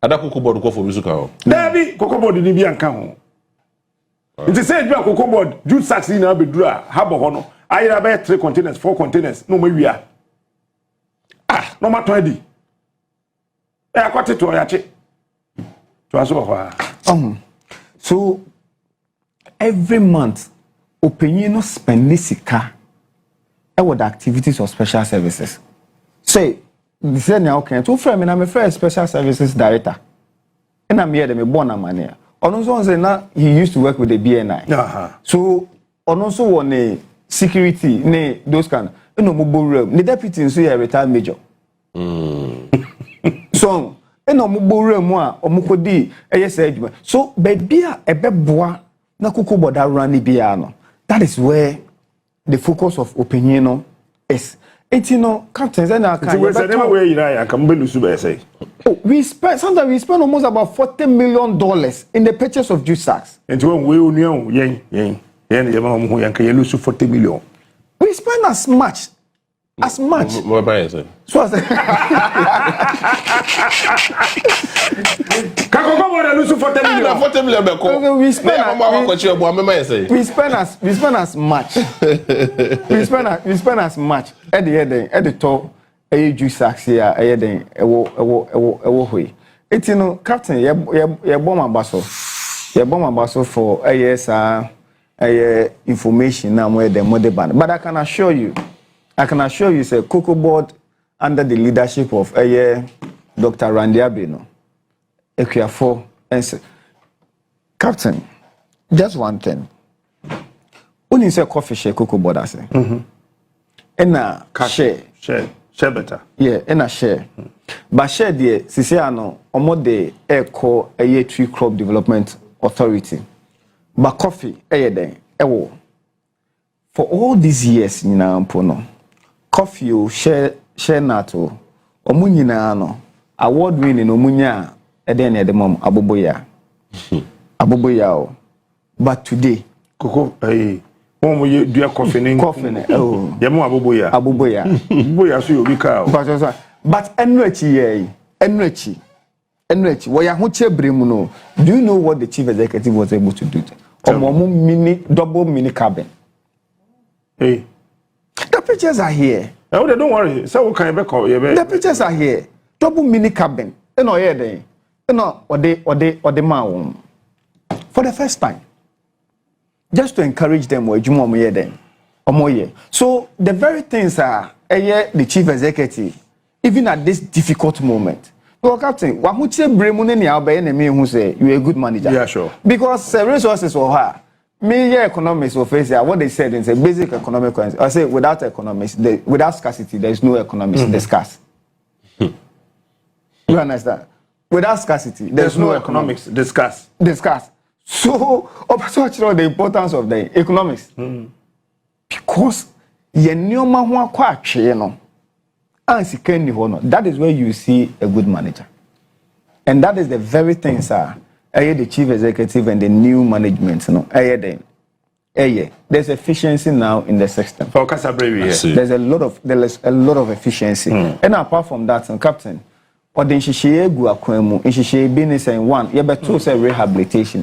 ada cocoa board ko for bi su ka ho dabi cocoa board ni bi anka ho nti sɛ edua cocoa board juice sacks ni na bedura habo ho no ayira be 3 containers 4 containers no mawia no mato adi akwate to ya che to aso ho so every month opinion no spend sika with the activities of special services. Say, this is now okay. Two friends, I'm a first special services director. And I'm here to be born a man. Also, say now he used to work with the BNI. So, also on a security, those kind. No mobile room. The deputy is a retired major. So, no mobile room or mukodi. So, baby, a beboa na kuku boda rani biano. That is where the focus of opinion is. It's captains and we spend sometimes we spend almost about $40 million in the purchase of juice sacks. And when we lose 40 million. We spend as much. So as we spend as much. We spend as much. At the top, juice sacks here. It's captain. You bomb ambassador for information now where the mother band. But I can assure you, say Cocoa Board under the leadership of Dr. Randy Abino, Equiafo, and Captain, just one thing. When you say coffee share Cocoa Board, I say, and a share better. Yeah, and a share. But share the Siciano, omo the Eco Tree Crop Development Authority. But coffee, for all these years, you know, Pono. Coffee share nato omunyina no award winning omunya eden e dem aboboya o but today cocoa One we do a coffee. Oh, Yamu Abuboya. Abuboya, so you be cow. But Enrichi. Why Bremuno? Do you know what the chief executive was able to do? Double mini cabin. Hey, the pictures are here. Oh, don't worry. So what kind of the pictures are here. Double mini cabin. You know, they, or the man for the first time. Just to encourage them, so the very things are the chief executive, even at this difficult moment. Well, Captain, what would say Bremunen who say you're a good manager? Yeah, sure. Because resources for her. Me, economics will face what they said in say basic economic. I say without economics, without scarcity, there is no economics. The scarce. You understand? Without scarcity, there's no economics. The scarce. So, also the importance of the economics. Because you know that is where you see a good manager. And that is the very thing, sir. The chief executive and the new management, there's efficiency now in the system. There's a lot of efficiency. And apart from that, Captain, or the business and one, you better say rehabilitation,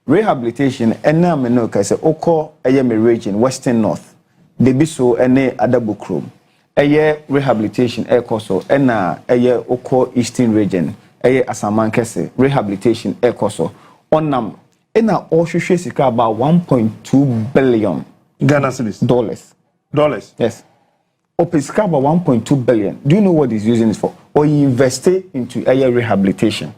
rehabilitation, and now I say, Oko, region, Western North, they be so any other book room. Rehabilitation, and Oko Eastern region. Asaman Kese, rehabilitation, Onam, all should about 1.2 billion Ghana cedis. Dollars. Yes. Opisika about 1.2 billion. Do you know what he's using it for? Or he invested into rehabilitation.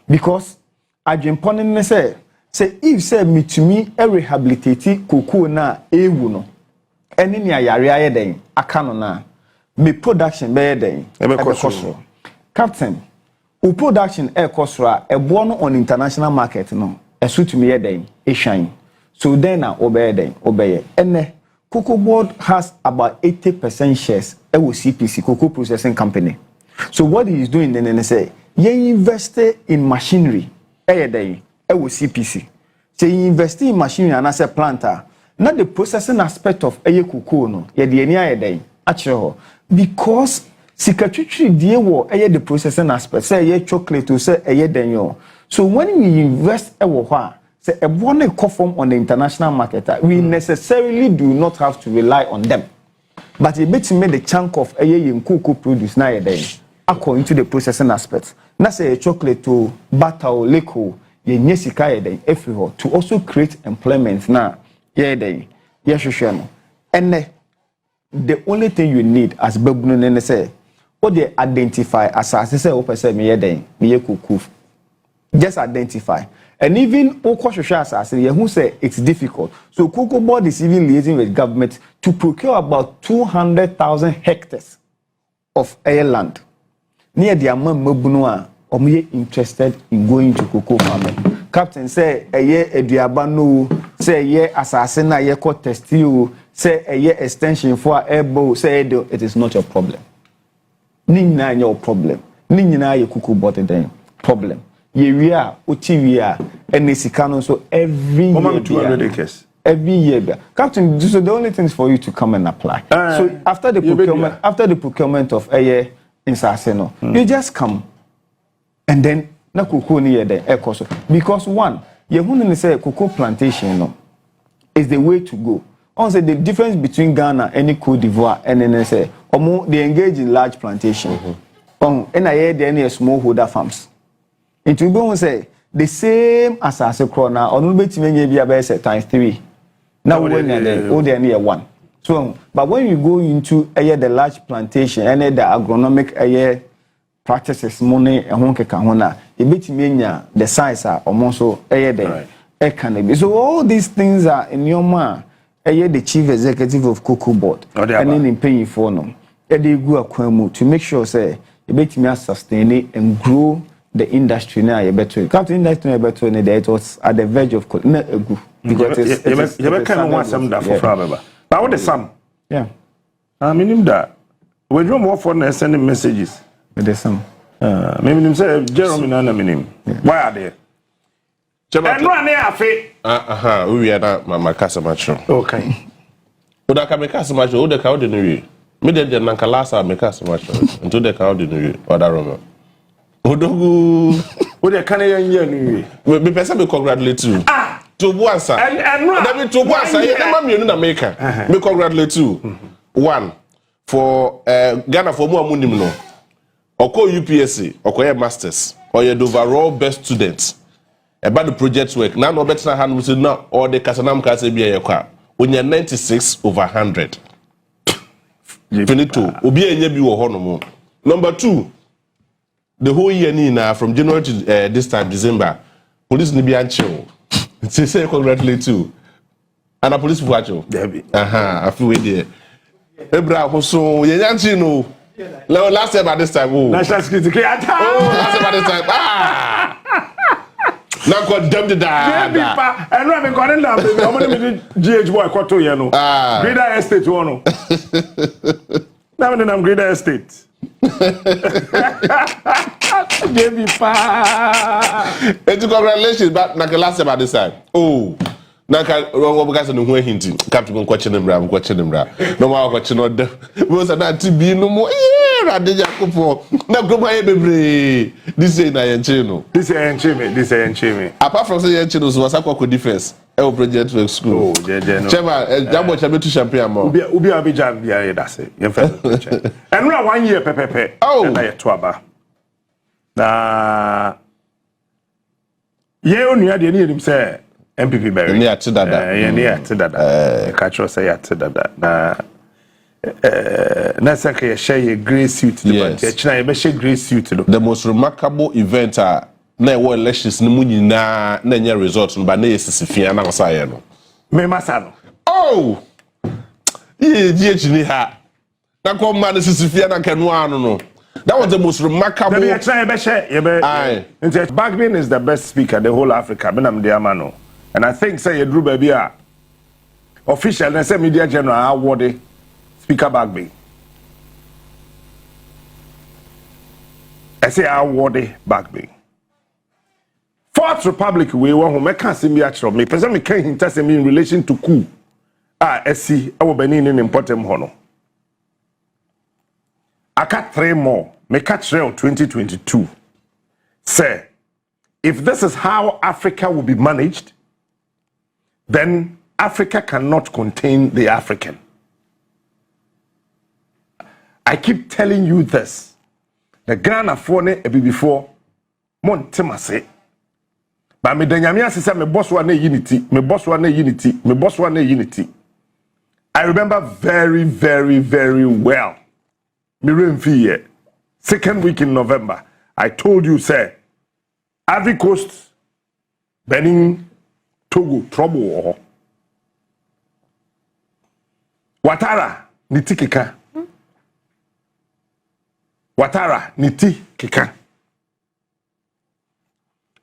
Because I've been pointing say if say me to me a rehabilitate kuku na ewuno. Any ni ayare den akano na me production be den Captain, who production air costra a born on international market no a suit me a day a shine. So then I obey. And Cocoa Board has about 80% shares at CPC Cocoa Processing Company. So what he is doing then say ye invested in machinery a day CPC. So you invest in machinery and as a planter, not the processing aspect of a cocoa no ye the any day actually because secretary dear war the processing aspect say chocolate to say then yo. So when we invest say a one conform on the international market, we necessarily do not have to rely on them. But it makes me the chunk of a cocoa produce now according to the processing aspect. Na say a chocolate to butter or liquor ye nyesika everywhere to also create employment now and the only thing you need as Bagbin say what they identify as I say me kuku. Just identify. And even who say it's difficult. So Cocoa Board is even liaising with government to procure about 200,000 hectares of air land. Near the Amman or me interested in going to cocoa farming. Captain say a year Ediabano, say a year assassin, a year court testio, say a year extension for air bow, say it is not your problem. Nina your problem. Nina your Cocoa Board then problem. Yeria, Utiria, and Nisicano, so every year 200 acres. Every year, Captain. So the only thing is for you to come and apply. So after the procurement of a year in Saseno, you just come, and then na cocoa near the ecoso. Because one, you wouldn't say cocoa plantation no, is the way to go. Also, the difference between Ghana and Cote d'Ivoire and then say, they engage in large plantation. And I hear they any smallholder farms. It will be say the same as a crona or no bit maybe about times 3. Now we're near 1. So, but when you go into the large plantation and the agronomic practices money and honke kahona, a bit mania the size are almost so so all these things are in your man. The chief executive of Cocoa Board and then in paying for them. They go to make sure say a bit me sustain it and grow the industry now you better. Captain industry better it was at the verge of because it's you can want some that for Flabba. But what the sum? Yeah. I mean that when you more for sending messages. With the sum. Maybe him say Jeremy Nana minim. Why are they? And one afe. We are not my casamacho. Okay. Oda ka make casamacho, Oda ka ordinary. Me de nanka last time make casamacho. Until the ka ordinary. Oda Roma. Odogu. Oda can you Me person me congratulate you. To Buasa. And that mean to Buasa. You never me in America. Me congratulate you. One for Ghana for more money no. Oko UPSC, oko masters, or the overall best students. About the project work. Now no better hand we say no or the Kasanam Kase be a car. When you're 96/100. Finito. Obi enye bi wo ho no mo. Number 2. The whole year now from January to this time December, police ni bi anche. Say congratulate you. And the police watch you. I feel with there. Ebra Hoso, ye yanchi no. Last time at this time, National security. Last time at this time. Now condemned the and I'm going to GH boy Koto Yano. Greater estate one. Now I'm greater estate. Congratulations, but last time at this time. Naka wrong because no who hinting captain question them bra no ma question no dem we say na TB no mo rade Jacopo na groma e bebre this say na yenche no this yenche me apart from say yenche no so was akwa defense e project work school no chema jambo chabe to champion mo ubi abijam bia da say yen fa and na 1 year pepepe na ye to aba na ye onua de ni enim say NPP Berry. Near to that. Near to that. Catcher say at that. Na say share a grey suit. Yes. China be share grey suit. The most remarkable event na war elections no munyi na nya results no ba na yesifia na say no. Me masa no. Oh. Ye GH ni ha. Na come man sisifia na kanu anu no. That was the most remarkable. Bagbin is the best speaker the whole Africa. Benam Diamano. And I think say Drew baby official and say media general award Speaker Bagbin. I say award Bagbin. Fourth Republic we want who make us be actual me. Person me can hint us in relation to coup. SC our Benin in important hono. I got 3 more. Me catch rail 2022. Say, if this is how Africa will be managed, then Africa cannot contain the African. I keep telling you this. The Ghana phone before Montemase. But me denyamia say me boss one unity, me boss one unity, me boss one unity. I remember very, very, very well. Me remfi 2nd week in November. I told you, say, Ivory Coast, Benin, Togo, trouble. Watara, niti kika. Watara, niti kika.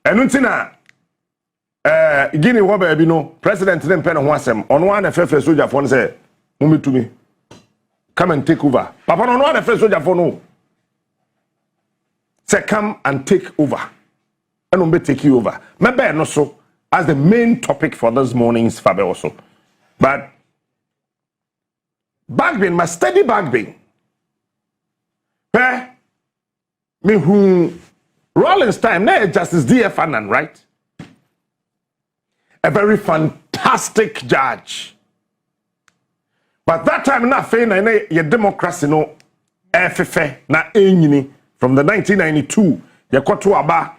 Enuntina, Guinea Wabe Ebino, President Nempena Wasem, on one FF soldier phone say, Mumi to me. Come and take over. Papa, on one FF soldier phone, no. Say, come and take over. And Umbe take you over. Maybe no so. As the main topic for this morning's Fabe also. But Bagbin, my steady Bagbin. Me who Rollins time, now Justice D.F. Annan, right? A very fantastic judge. But that time, na fe na your democracy no FF na enyini from the 1992 ye koto aba.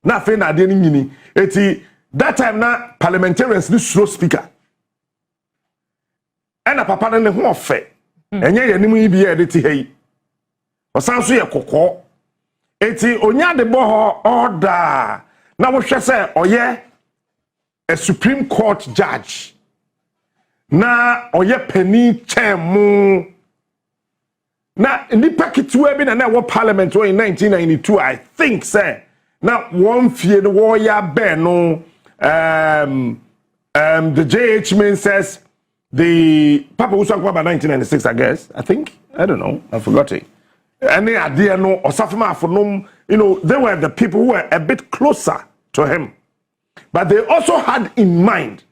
Na fe na de nyini eti that time na parliamentarians ni slow speaker. Ena papa na ne ho ofe. Enye ye nimu yi e de ti hei. Osanso ye kokko. Eti onya de bo ho order. Na wo hwe se oye a Supreme Court judge. Na oye penny chemu. Na nipa kituwe bi na wo parliament in 1992 I think say na one fie the warrior ben no the JH man says the Papa was talking about 1996 I guess I don't know I forgot it and they are there no or safema for no you know they were the people who were a bit closer to him. But they also had in mind,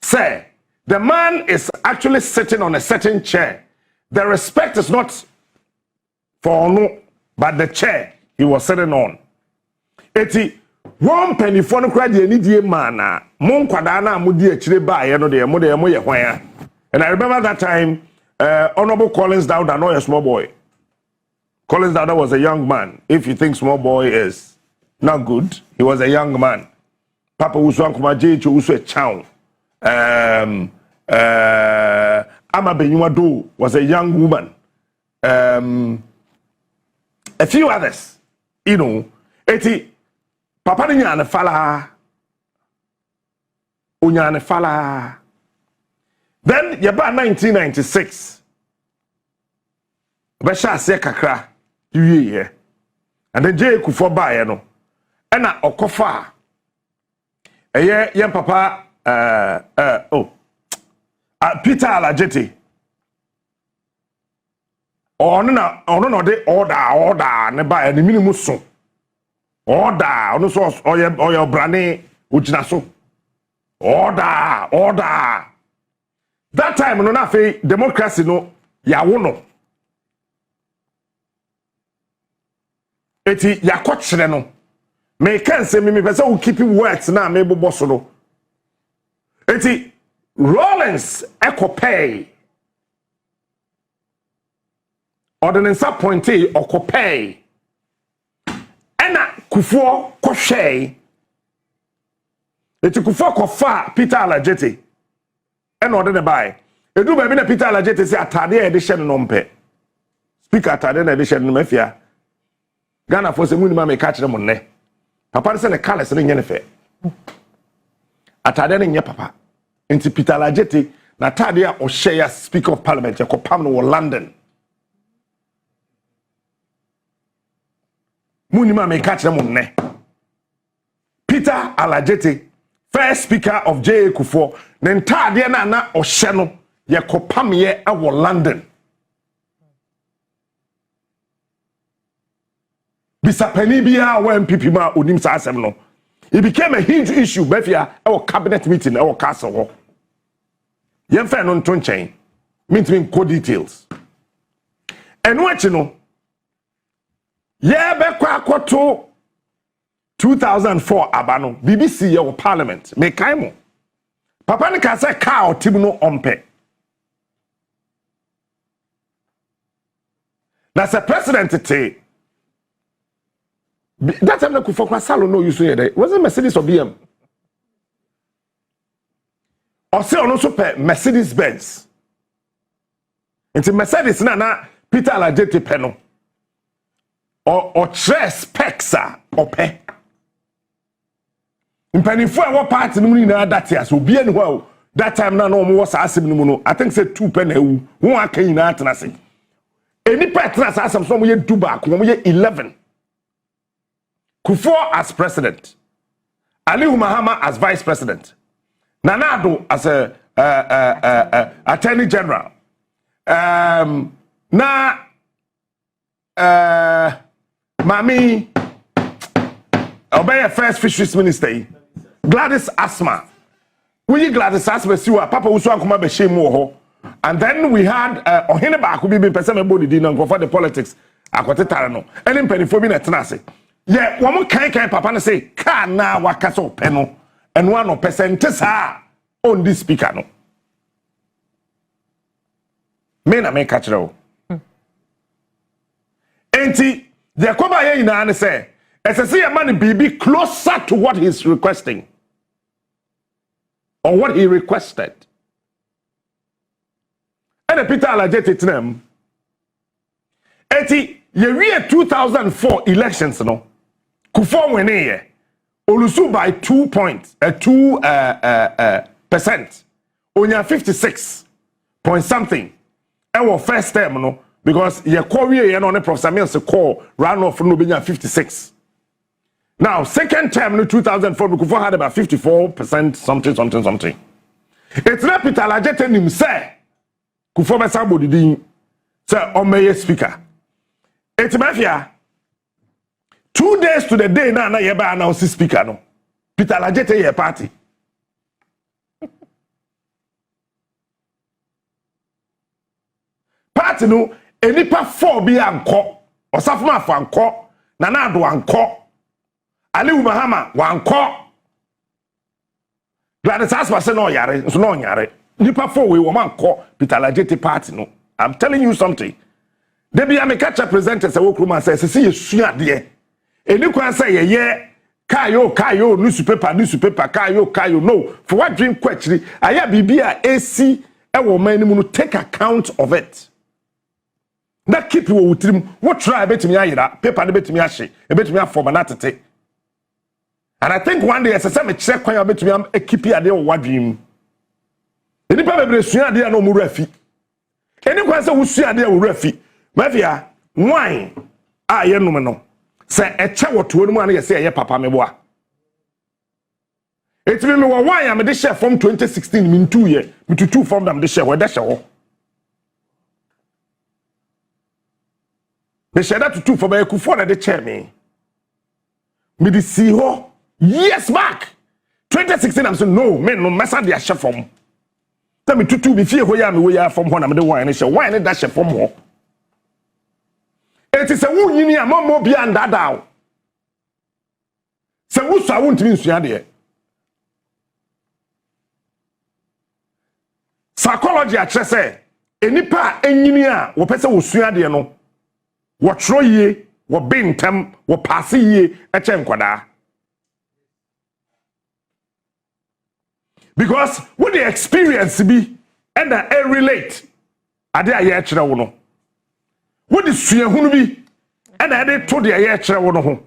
say, the man is actually sitting on a certain chair. The respect is not for no, but the chair he was sitting on. Eti one penny for no cry the need man mon kwadana mudi achire ba ye no de mo ye hwan. And I remember that time Honorable Collins Dowda, not a small boy. Collins Dowda was a young man. If you think small boy is not good, he was a young man. Papa Uswan Kumaje Usu Chow. Ama Benyuado was a young woman. A few others, you know. Eti Papa Nyane Fala. Unyane Fala. Then yaba 1996. Besha se kakra ye. And then Jay Kufo ba no. Ena okofa. Eye yem papa Peter Alajete. Ono no de order ne ba ni minimum so. Order ono so oye brane ujina so. Order. That time no na fe democracy no ya wono. Eti yakɔkyerɛ no me can say me pese wo keep words na me bobo so no eti Rollins ekopay ordinance appointee okopay ena Kufuor kɔhwɛ eti Kufuor kɔfa Peter Alajete ena ɔde ne bae edu ba bi na Peter Alajete say atade e de hye no mpɛ speaker atade na de hye no mafia Ghana for se muni ma me ka kire mo nne papa se ne kales ne nyene fe atade ne nye papa enti Peter Alajete na atade a o share speaker of parliament ko pam no London muni ma me ka kire mo nne Peter Alajete first speaker of J Kufuor ne ntade na o hye no ye ko pam ye e wo London Bisapeni bia wa NPP ma onim sa asem no. It became a huge issue befia our cabinet meeting our castle ho. Yen fa no nto nchen. Mean co details. And what you know? Yeah, be kwa akoto 2004 abano BBC your parliament. Me kaimo. Papa ni ka say ka otim no ompe. That's a president today. That time na Kufuor kwa salon no use here. Was it Mercedes or BM? Or say on also pe Mercedes Benz. Into Mercedes na Peter Alajete pe no. Or tres pexa or pe. Mpanifo e wo party no na that year so be anywhere that time na no mo was asem no no. I think say 2 pe na ewu. Won aka nyina atena se. Eni pe atena se asem so mo ye 2 back, mo ye 11. Kufuor as president, Aliyu Mahama as vice president, Nana Addo as a attorney general, Mami Obey first fisheries minister, Gladys Asma. We Gladys Asma siwa Papa Uswa kuma be shame ho. And then we had Oheneba could be person body dinner for the politics. Akotetara no. Any penifo bi na tenase. Yeah, one more kind papa na say ka na waka so pe no and one of percent sa on this speaker no. Me na me ka kire o. Enti the koba ye ina na say esese ya man be closer to what he's requesting or what he requested. And Peter Alajete tinem enti ye 2004 elections no Kufuor win here olusu by 2 points 2% onya 56 point something our first term no because ye kowie ye no ne Professor Mills call run off no benya 56 now second term no 2004 Kufuor had about 54% something it's not Peter Alajete nim say Kufuor be sabodi din say o meye speaker it's mafia 2 days to the day na ye ba announce speaker no Peter Alajete ye party party no enipa 4 bi anko osafuma afo anko Nana Ado anko Aliu Mahama wanko Gladys Aspa say no yare nso no nyare nipa 4 we wo manko Peter Alajete party no I'm telling you something Debi amekacha presenter say wokruma say se ye suade eni kwan say ye kayo newspaper kayo no for what dream kwachiri aya bibia AC e wo man mu no take account of it na keep wo wutrim what try betimi ayira paper na betimi ahye e betimi afoma na tete and I think one day as say me check kwan betimi keep ade wo wadwim eni pa bebre suade na omuru afi eni kwan say wo suade wo rafi mafia wine ye num no se eche woto no mu an ye se ye papa me boa etimi me wo wine am de share from 2016 min 2 year me tutu from them de share we de share ho me share that tutu for me kufo na de share me de see ho years back 2016 I'm saying no me no messa de share from tell me tutu be fie ho ya me we ya from ho na me de wine da share from ho it is a woo yini a momo bia ndada se wo so awon timi nsua de psychology a kire se enipa enyini a wo pese wo sua de no wo tro yie wo bentam wo pass yie e che nkwada because what the experience be and I relate ade a ye kire wo no what the suahunu bi and I dey to the aye kire wo no ho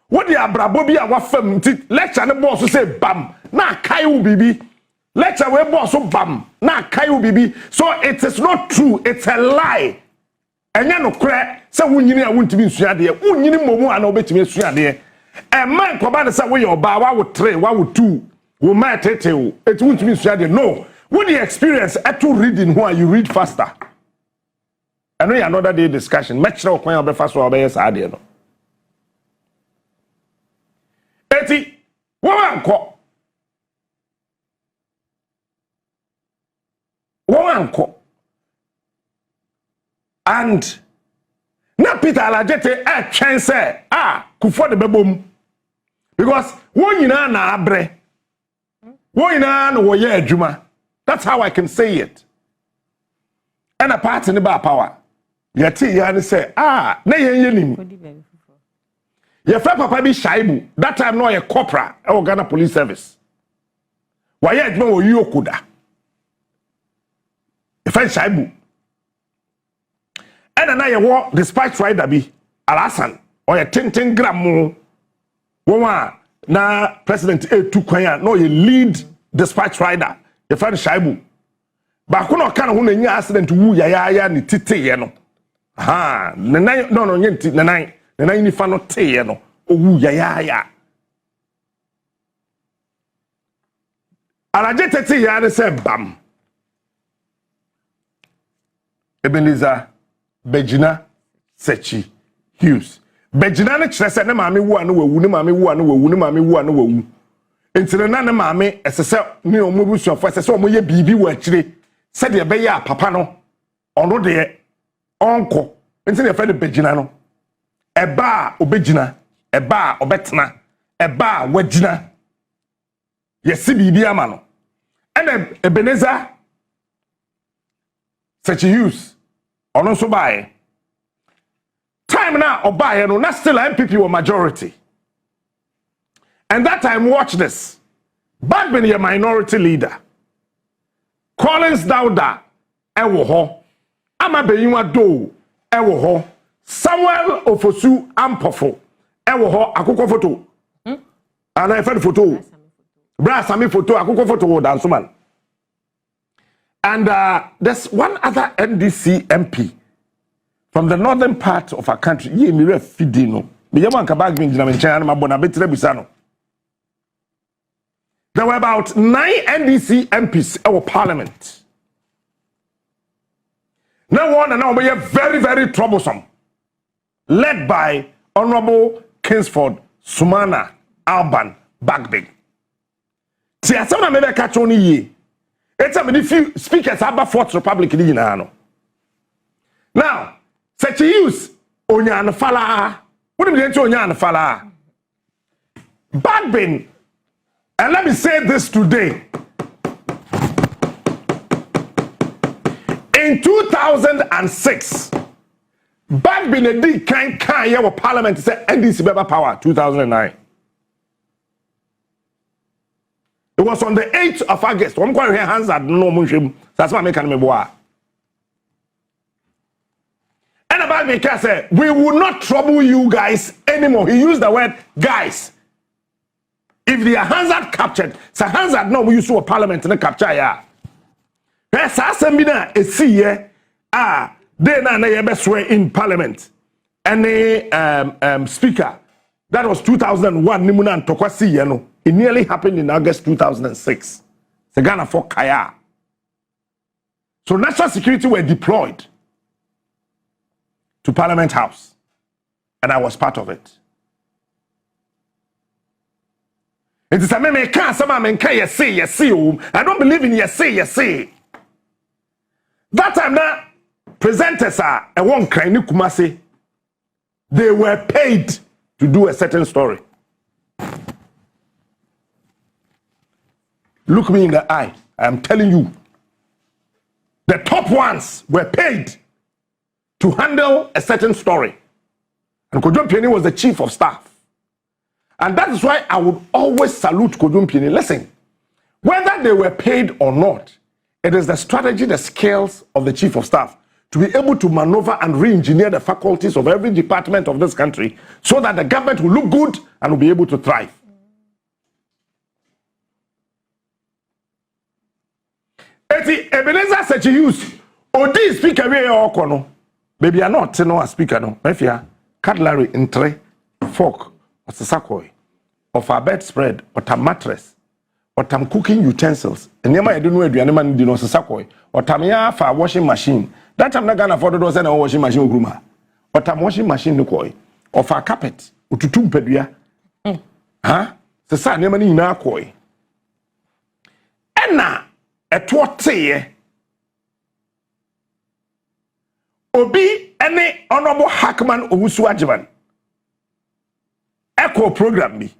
what the abrabo bi a wafam nti lecture ne boss say bam na kai wo bibi lecture we boss so bam na kai wo bibi so it is not true it's a lie enya no kre say wunyini a wuntimi nsuade wunyini momu ana obetimi nsuade e man ko ba ne say we your ba wa wo 3 wa wo 2 wo ma tete wo et wuntimi nsuade no what the experience at to reading who you read faster. I know another day discussion. Much now when you fast for obey sa ade no. Eti wo anko. And na Peter Alajete a chance kufo de bebom. Because wo nyina na abre. Wo nyina na wo ye adwuma. That's how I can say it. And a part in the bar power. Yeti yani say na nim. Your friend papa bi Shaibu. That time no a corporal or Ghana Police Service. Why yet no you kuda. Your friend Shaibu. And na your dispatch rider bi Alasan or a 10 gram mo. Na President A2 kwanya no you lead dispatch rider. Your friend Shaibu. Ba kuno kana hu na nya accident wu ya ni tete ye no. Nenai no nyenti nenai ni fa no te ye no. Owu ya. Alaje tete ya ne se bam. Ebenezer Bejina Sechi Hughes. Bejina ne kire se ne maame wu anu wawu ne maame wu anu wawu ne maame wu anu wawu. Entire na ne maame esese ne omobusuafo esese omoye bibi wa akire. Said the beya papa no ono de onko nti ne friend begina no eba obegina eba obetena eba wagina yesi bibi ama no and Ebenezer such use ono so bae time na obae no na still NPP were majority and that time watch this Bagbin a minority leader Collins Dauda ewo ho Amabeyiwa do ewo ho Samuel Ofosu Ampofo ewo ho akoko photo ana efe photo bra sami photo akoko photo dance man and there's one other NDC MP from the northern part of our country ye mi re fidino me yama nka Bagbin jina me nchen ma bona betre bisa no. There were about 9 NDC MPs in our parliament. Now one and now we are very, very troublesome. Led by Honorable Kingsford, Sumana, Alban, Bagbin. See, as some maybe catch on ye. It's a many few speakers about Fourth Republic in Now, such a use Onyan Fala. What do you mean to Onyan Fala? Bagbin, and let me say this today. In 2006, Bagbin a D can your parliament said NDC Beba Power 2009. It was on the 8th of August. I'm going to hands at no munchim. That's why I'm making me boy. And about me, said, we will not trouble you guys anymore. He used the word guys. If the hands are captured, so hands are no, we used to a parliament in the capture. Yeah. Yes, I send me now a see they na best way in parliament. And the speaker, that was 2001, Nimunan Tokwasi, you know. It nearly happened in August 2006. The Ghana for Kaya. So national security were deployed to Parliament House. And I was part of it. It is a meme can't some yes say. I don't believe in yes say. That time now, presenters are a one crying Kumasi. They were paid to do a certain story. Look me in the eye. I am telling you. The top ones were paid to handle a certain story. And Kodjon Pieni was the chief of staff. And that is why I would always salute Kodjon Pieni. Listen, whether they were paid or not, it is the strategy, the skills of the chief of staff to be able to maneuver and re-engineer the faculties of every department of this country so that the government will look good and will be able to thrive. Eti Ebenezer such a use. Odi speaker we okono. Baby are not no speaker no. Mafia cutlery in tray, fork, or sasakoi, of a bedspread, or tam mattress, or tam cooking utensils. And yama I don't know aduane man di no sasakoi, or tam ya for washing machine. That time not gonna afford those and washing machine gruma. Or tam washing machine no koi, or for carpet, or tutum pedua. Huh? Sasa nyama ni na koi. Enna etwote obi any honorable Hackman Owusu Ajiman echo program me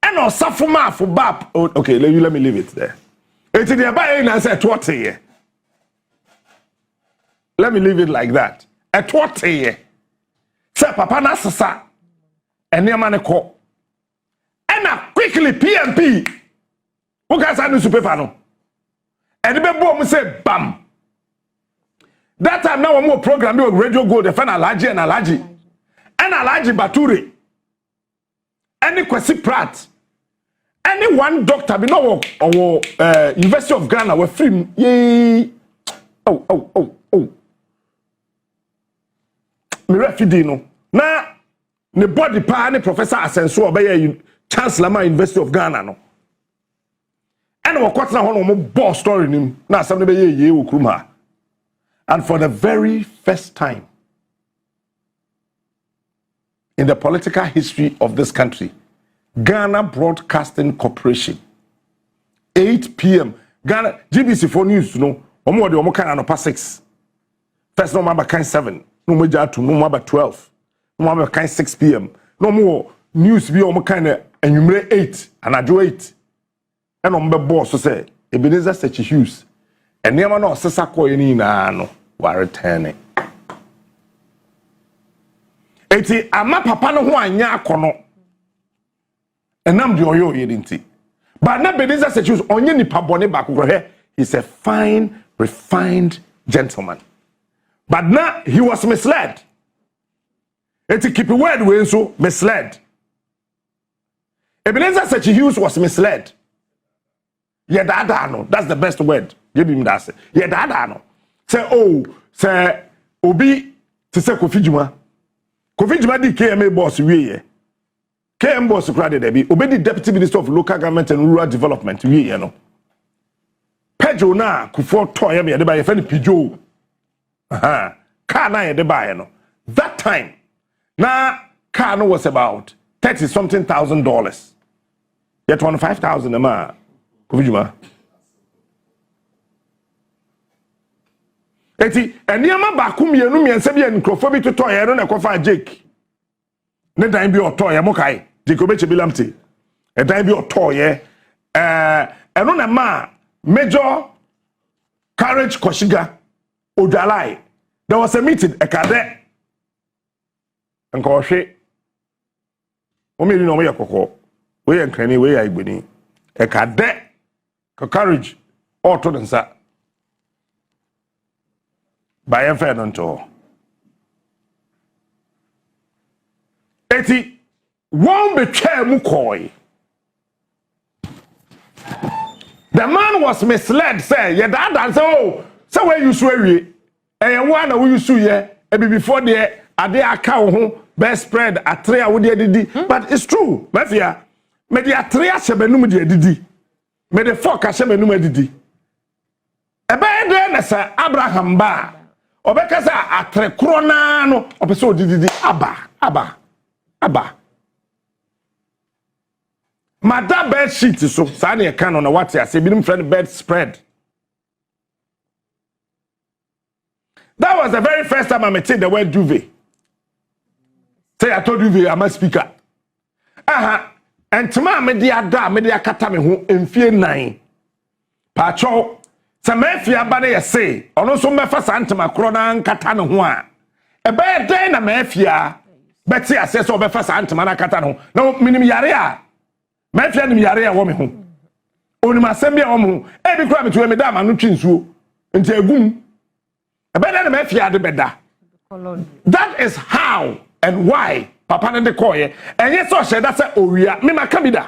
and osafuma for bap. Okay, let me leave it there. It's the buy na say etwote. Let me leave it like that. Etwote say papa na sasa enema ne ko and quickly PMP who guys are newspaper no. And the people say bam. That time now more program with Radio Gold, the fan Alaji and Alaji. And Alaji Bature. Any Kwesi Pratt. Any one doctor be no University of Ghana were free. Yay. Oh. Me refidi no. Na ne body pa ne Professor Asenso obey Chancellor University of Ghana no. And we got na boss story nim na asem be ye okruma. And for the very first time in the political history of this country, Ghana Broadcasting Corporation 8 p.m. Ghana GBC for news no omo de omo kan anopa 6 first no number kan 7 no mo ja 2 no number 12 no number kan 6 p.m. no mo news bi omo kan anwumre 8 anajo 8 and on the boss say Ebenezer such a Hughes and never no sesa koy ni na no wa returning eti ama papa no ho anya akono enam de oyo yedinti but na Ebenezer such Hughes onye nipa bone ba kokro he he's a fine refined gentleman but now he was misled eti keep word we so misled Ebenezer such a Hughes was misled. Yeah, no. That's the best word. Give him that. Yeah, no. Say, Obi, to say Kofi Juma. Kofi Juma di KMA boss, we KM boss, Obi the Deputy Minister of Local Government and Rural Development, we no. Pedro na, Kufo Toya, me, the by a friend Pijo. Car na, the by no. That time, na, car no was about $30-something thousand. Yet $25,000 a month. Kuvijuma. Eti eniama baako mienu miensa bi enkrofo bi toto ye no na kofa Jake. Ne dan bi oto ye mokai. Jake obeche bi lamte. E dan bi oto ye eno na ma Major Courage Koshiga Odalai. There was a meeting ekade. Enko hwe. O me ni no ye kokko. We ye nkrani we ya igbeni. Ekade Courage auto nsa. By a fair nonto. Eti won't betray Mukoi. The man was misled, say, your dad and say, oh, so where you swear ye, and one who you sue ye, and before the a cow best spread a tray with the didi. But it's true, Mafia. May the atria shebenum de didi. May the fork a shebenum didi. A bad then, sir, Abraham Bar. Obeka sa atre krona no opeso odididi aba mada bed sheet so sa na e kan no what ya say binim friend bed spread. That was the very first time I met the word duvet. Say I told duvet I'm a speaker. And tuma me dia akata me ho emfie 9 pacho. Samefia ba na say ono so mefa santema kro na nkata ne ho a ebe den na mafia beti ase so befa santema na kata ne ho na minim yare a mafia nim yare a wo me ho onim asem bia wo me ho e bi kra metu me da ma no twinsuo nti agum ebe den na mafia de beda. That is how and why papa ne de koye enye so hye da say owia me maka bi da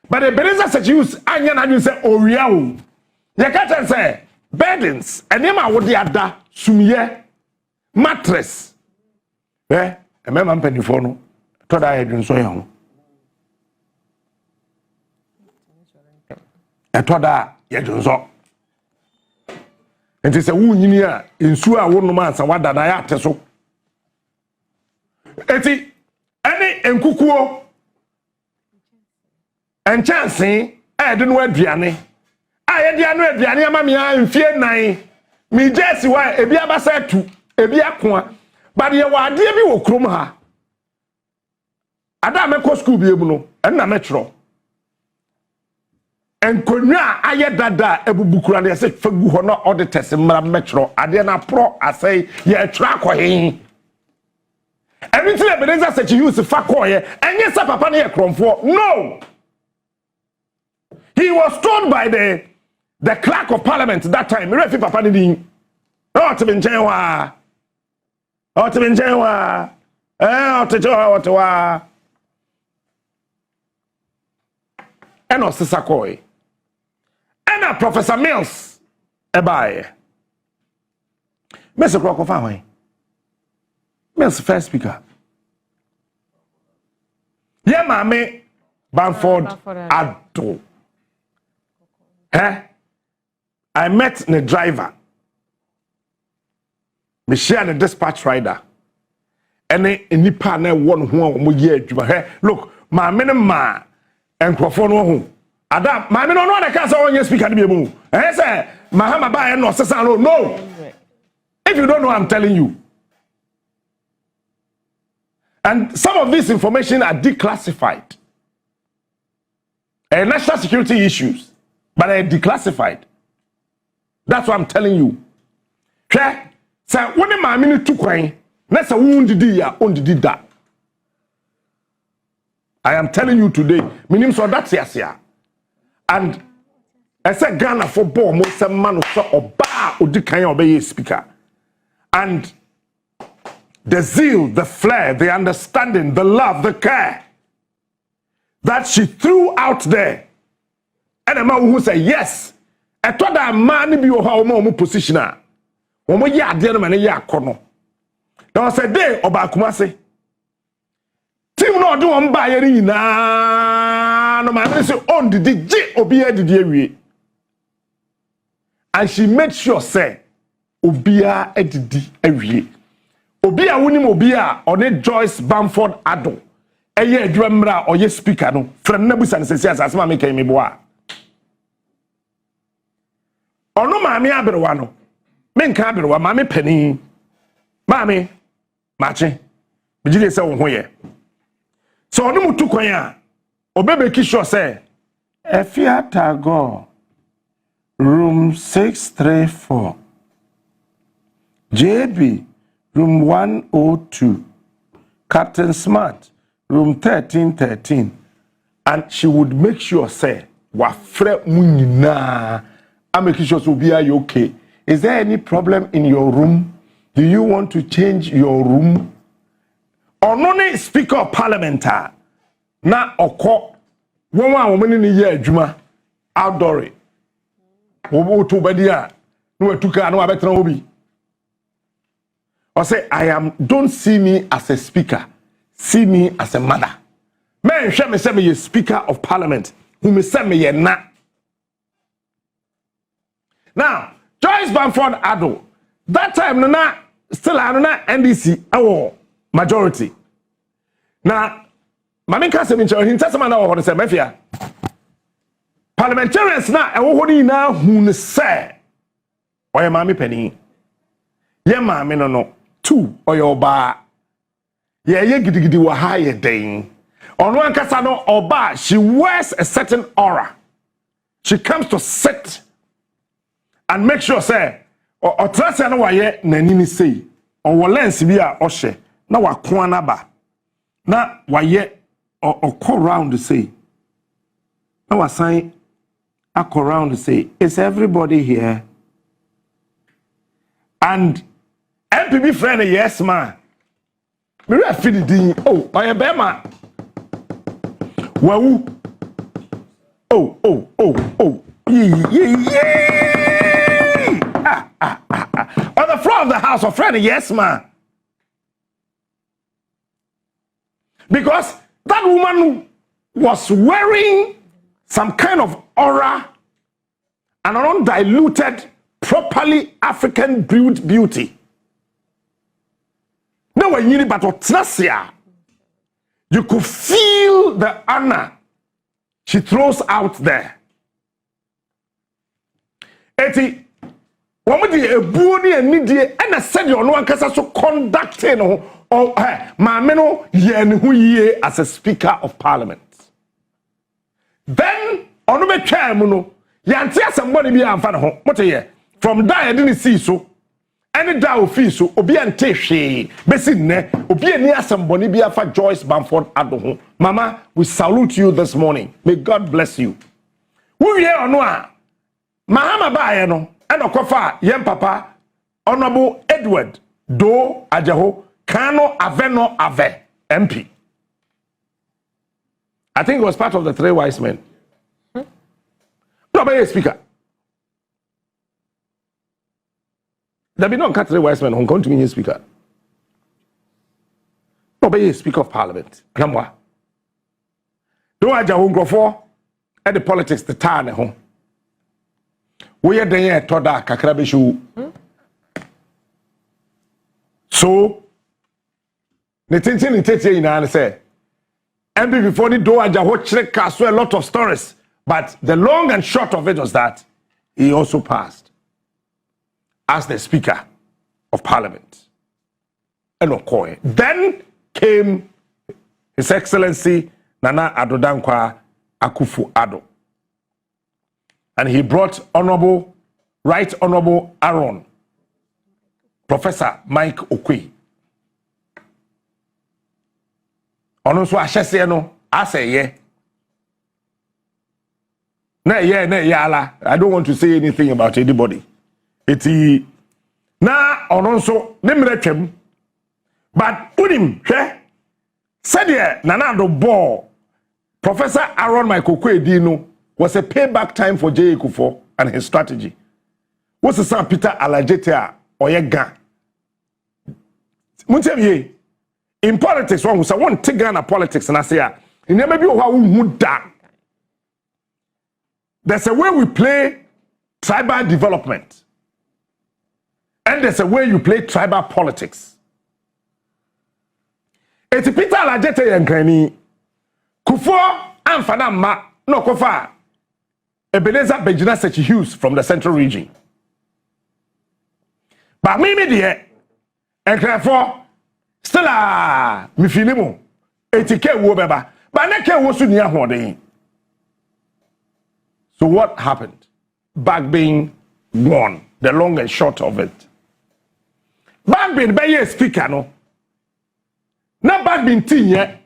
but the benza such use anya na dun say owia o. You can't say burdens and them would the ada sumye mattress. A man penny for no to die and so young. I told that yet so. And it's a wound in Sua one month and what that I have to so. Eti any enkukuo and chancing I didn't wear Diane. I dey anu aduane ama me amfie 9 me jesi wa ebi abasa tu ebi akoa but ye wa ade bi wo krom ha ada me ko school bi emu no na me tro enkonwa aye dada ebubukura na se fagu ho na auditors mra me tro ade na pro asai ye tra akohin everything evidence such use fa koye enye sa papa na ye kromfo no. He was told by the clerk of parliament that time. Refi papa ni din. O te benjenwa. O te benjenwa. O te jowa. Eno sisakoi. Ena Professor Mills ebaye. Mr. Croco fa Mills first speaker. Ye mame Bamford Ado. I met the driver. Me share the dispatch rider. And any partner one who year. Look, my minimum and Crawford. Adam, my men no can't say on your speaker to be moved. And say, Mahama buy and no. If you don't know, I'm telling you. And some of this information are declassified. And national security issues. But I declassified. That's what I'm telling you. Okay? So when the man took away, let's say did that. I am telling you today, minim so that's yes. And I said Ghana for bomb most man or bar or the obey speaker. And the zeal, the flair, the understanding, the love, the care that she threw out there. And a man who say yes, I thought that man be your position. When we are there, man, ya kono. Now I said, day oba kumase. Team no do on buy na no man say on the J obia didi. And she made sure say obia edidi ewie. Obia wunim obia on Joyce Bamford Ado. eye adwamra oye speaker no friend na busa ne sesi asase ma make me boa ono maame aberewa no me nka aberewa maame pani maame mache bigide se wo ho ye so ono mutu kwan a obebe ki sure say Efiata go room 634 JB room 102 Captain Smart room 1313 and she would make sure say wafre munyina I make sure so be okay. Is there any problem in your room? Do you want to change your room? Onone speaker of parliament na oko won wa won ni ye adwuma outdoor wo to badi a no atuka no abetra obi or say don't see me as a speaker, see me as a mother. Men hwe me say me ye speaker of parliament who me say me ye na. Now Joyce Bamford Ado that time no na still na NDC awo majority na mami ka se mi nche hinta sama na wo se mafia parliamentarians na ewo ho ni na hu ne se oye mami pani ye mami no two oye oba ye gidigidi wa ha ye den ono ankasa no oba she wears a certain aura. She comes to sit and make sure say o trust na wa ye nanini sei o wo lens bi a o hye na wa ko anaba na wa ye o call round say na wa sign a call round say is everybody here and NPP friend yes man me re fi din oh my bema wawu oh on the floor of the house of friend yes man because that woman was wearing some kind of aura and an undiluted properly African brewed beauty. Now when you but you could feel the honor she throws out there. Eti wamudi ebuoni enidie ena said you no ankasa so conducting no or maame no ye ne hu yie as a speaker of parliament. Then onu betwa mu no yante asemboni bi amfa ne ho mote ye from that you didn't see so any da ofi so obi ante hwe besi ne obi ani asemboni bi afa Joyce Bamford Ado ho. Mama, we salute you this morning. May God bless you. Who ye onu a mahama baaye no e no kofa yem papa Honorable Edward Do Ajaho Kano Aveno Ave MP. I think it was part of the three wise men. No, but a speaker. There be no three wise men who come to me a speaker. No, but a speaker of parliament. Ramwa. Do Ajaho Grofo at the politics the town at home. We are there toda kakrabishu. So the thing in and say and before the door Ajaho so a lot of stories, but the long and short of it was that he also passed as the Speaker of Parliament. And Okoye. Then came His Excellency Nana Addo Dankwa Akufo-Addo. And he brought Right Honorable Aaron, Professor Mike Okwe. Ono so ahyese no aseye. Na ala. I don't want to say anything about anybody. Eti na ono so ne mretwam. But unim hwe said Nana Addo ball Professor Aaron Mike Okwe Dino was a payback time for J. Kufuor and his strategy. What's the son Peter Alajete Oyega? Muntemye. In politics, one who say one take Ghana politics and I say, in never be how we that. There's a way we play tribal development, and there's a way you play tribal politics. It's Peter Alajete Yankani Kufo amfana ma no kofa Ebenezer Bejina Sechi Hughes from the Central Region. But me de ekrefo still a me filimu etike wo beba but na ke wo su ni ahoden. So what happened? Bagbin won, the long and short of it. Bagbin be ye speaker no. Na Bagbin tin ye.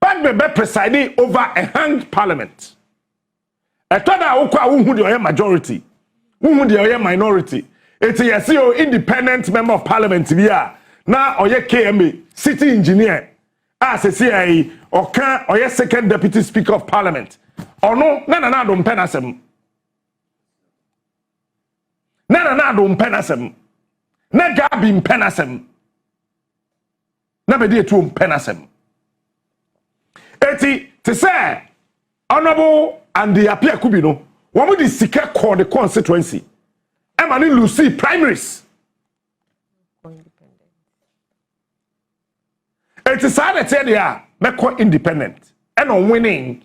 Bagbin be presiding over a hanged parliament. A toda ukwa who the majority, who the minority. It's a CEO independent member of parliament here. Now oye KMA city engineer as a CIA or can oye second deputy speaker of parliament. Or no, na don't penasem. Na don't penasem. Na Gabin penasem. Na be dey to penasem. Eti to say honorable and the appear kubino. What would the sika call the constituency? Emily Lucy primaries. It is sad that they are make independent and on winning.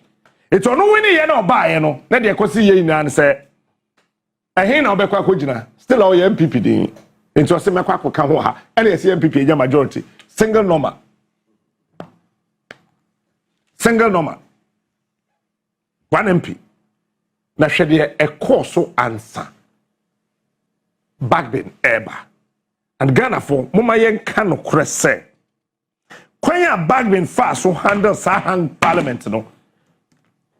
It's on winning you know buy you know. Na dey kwesi ye ina say ehin na obekwa kwogina still all NPP din. Into say make akoka ho ha. And yes NPP enya majority single number. Single number. One MP. Na hwede e course so answer. Bagbin eba. And Ghana for mama yen kan okre say. Kwanya Bagbin fast so handle hang parliament no.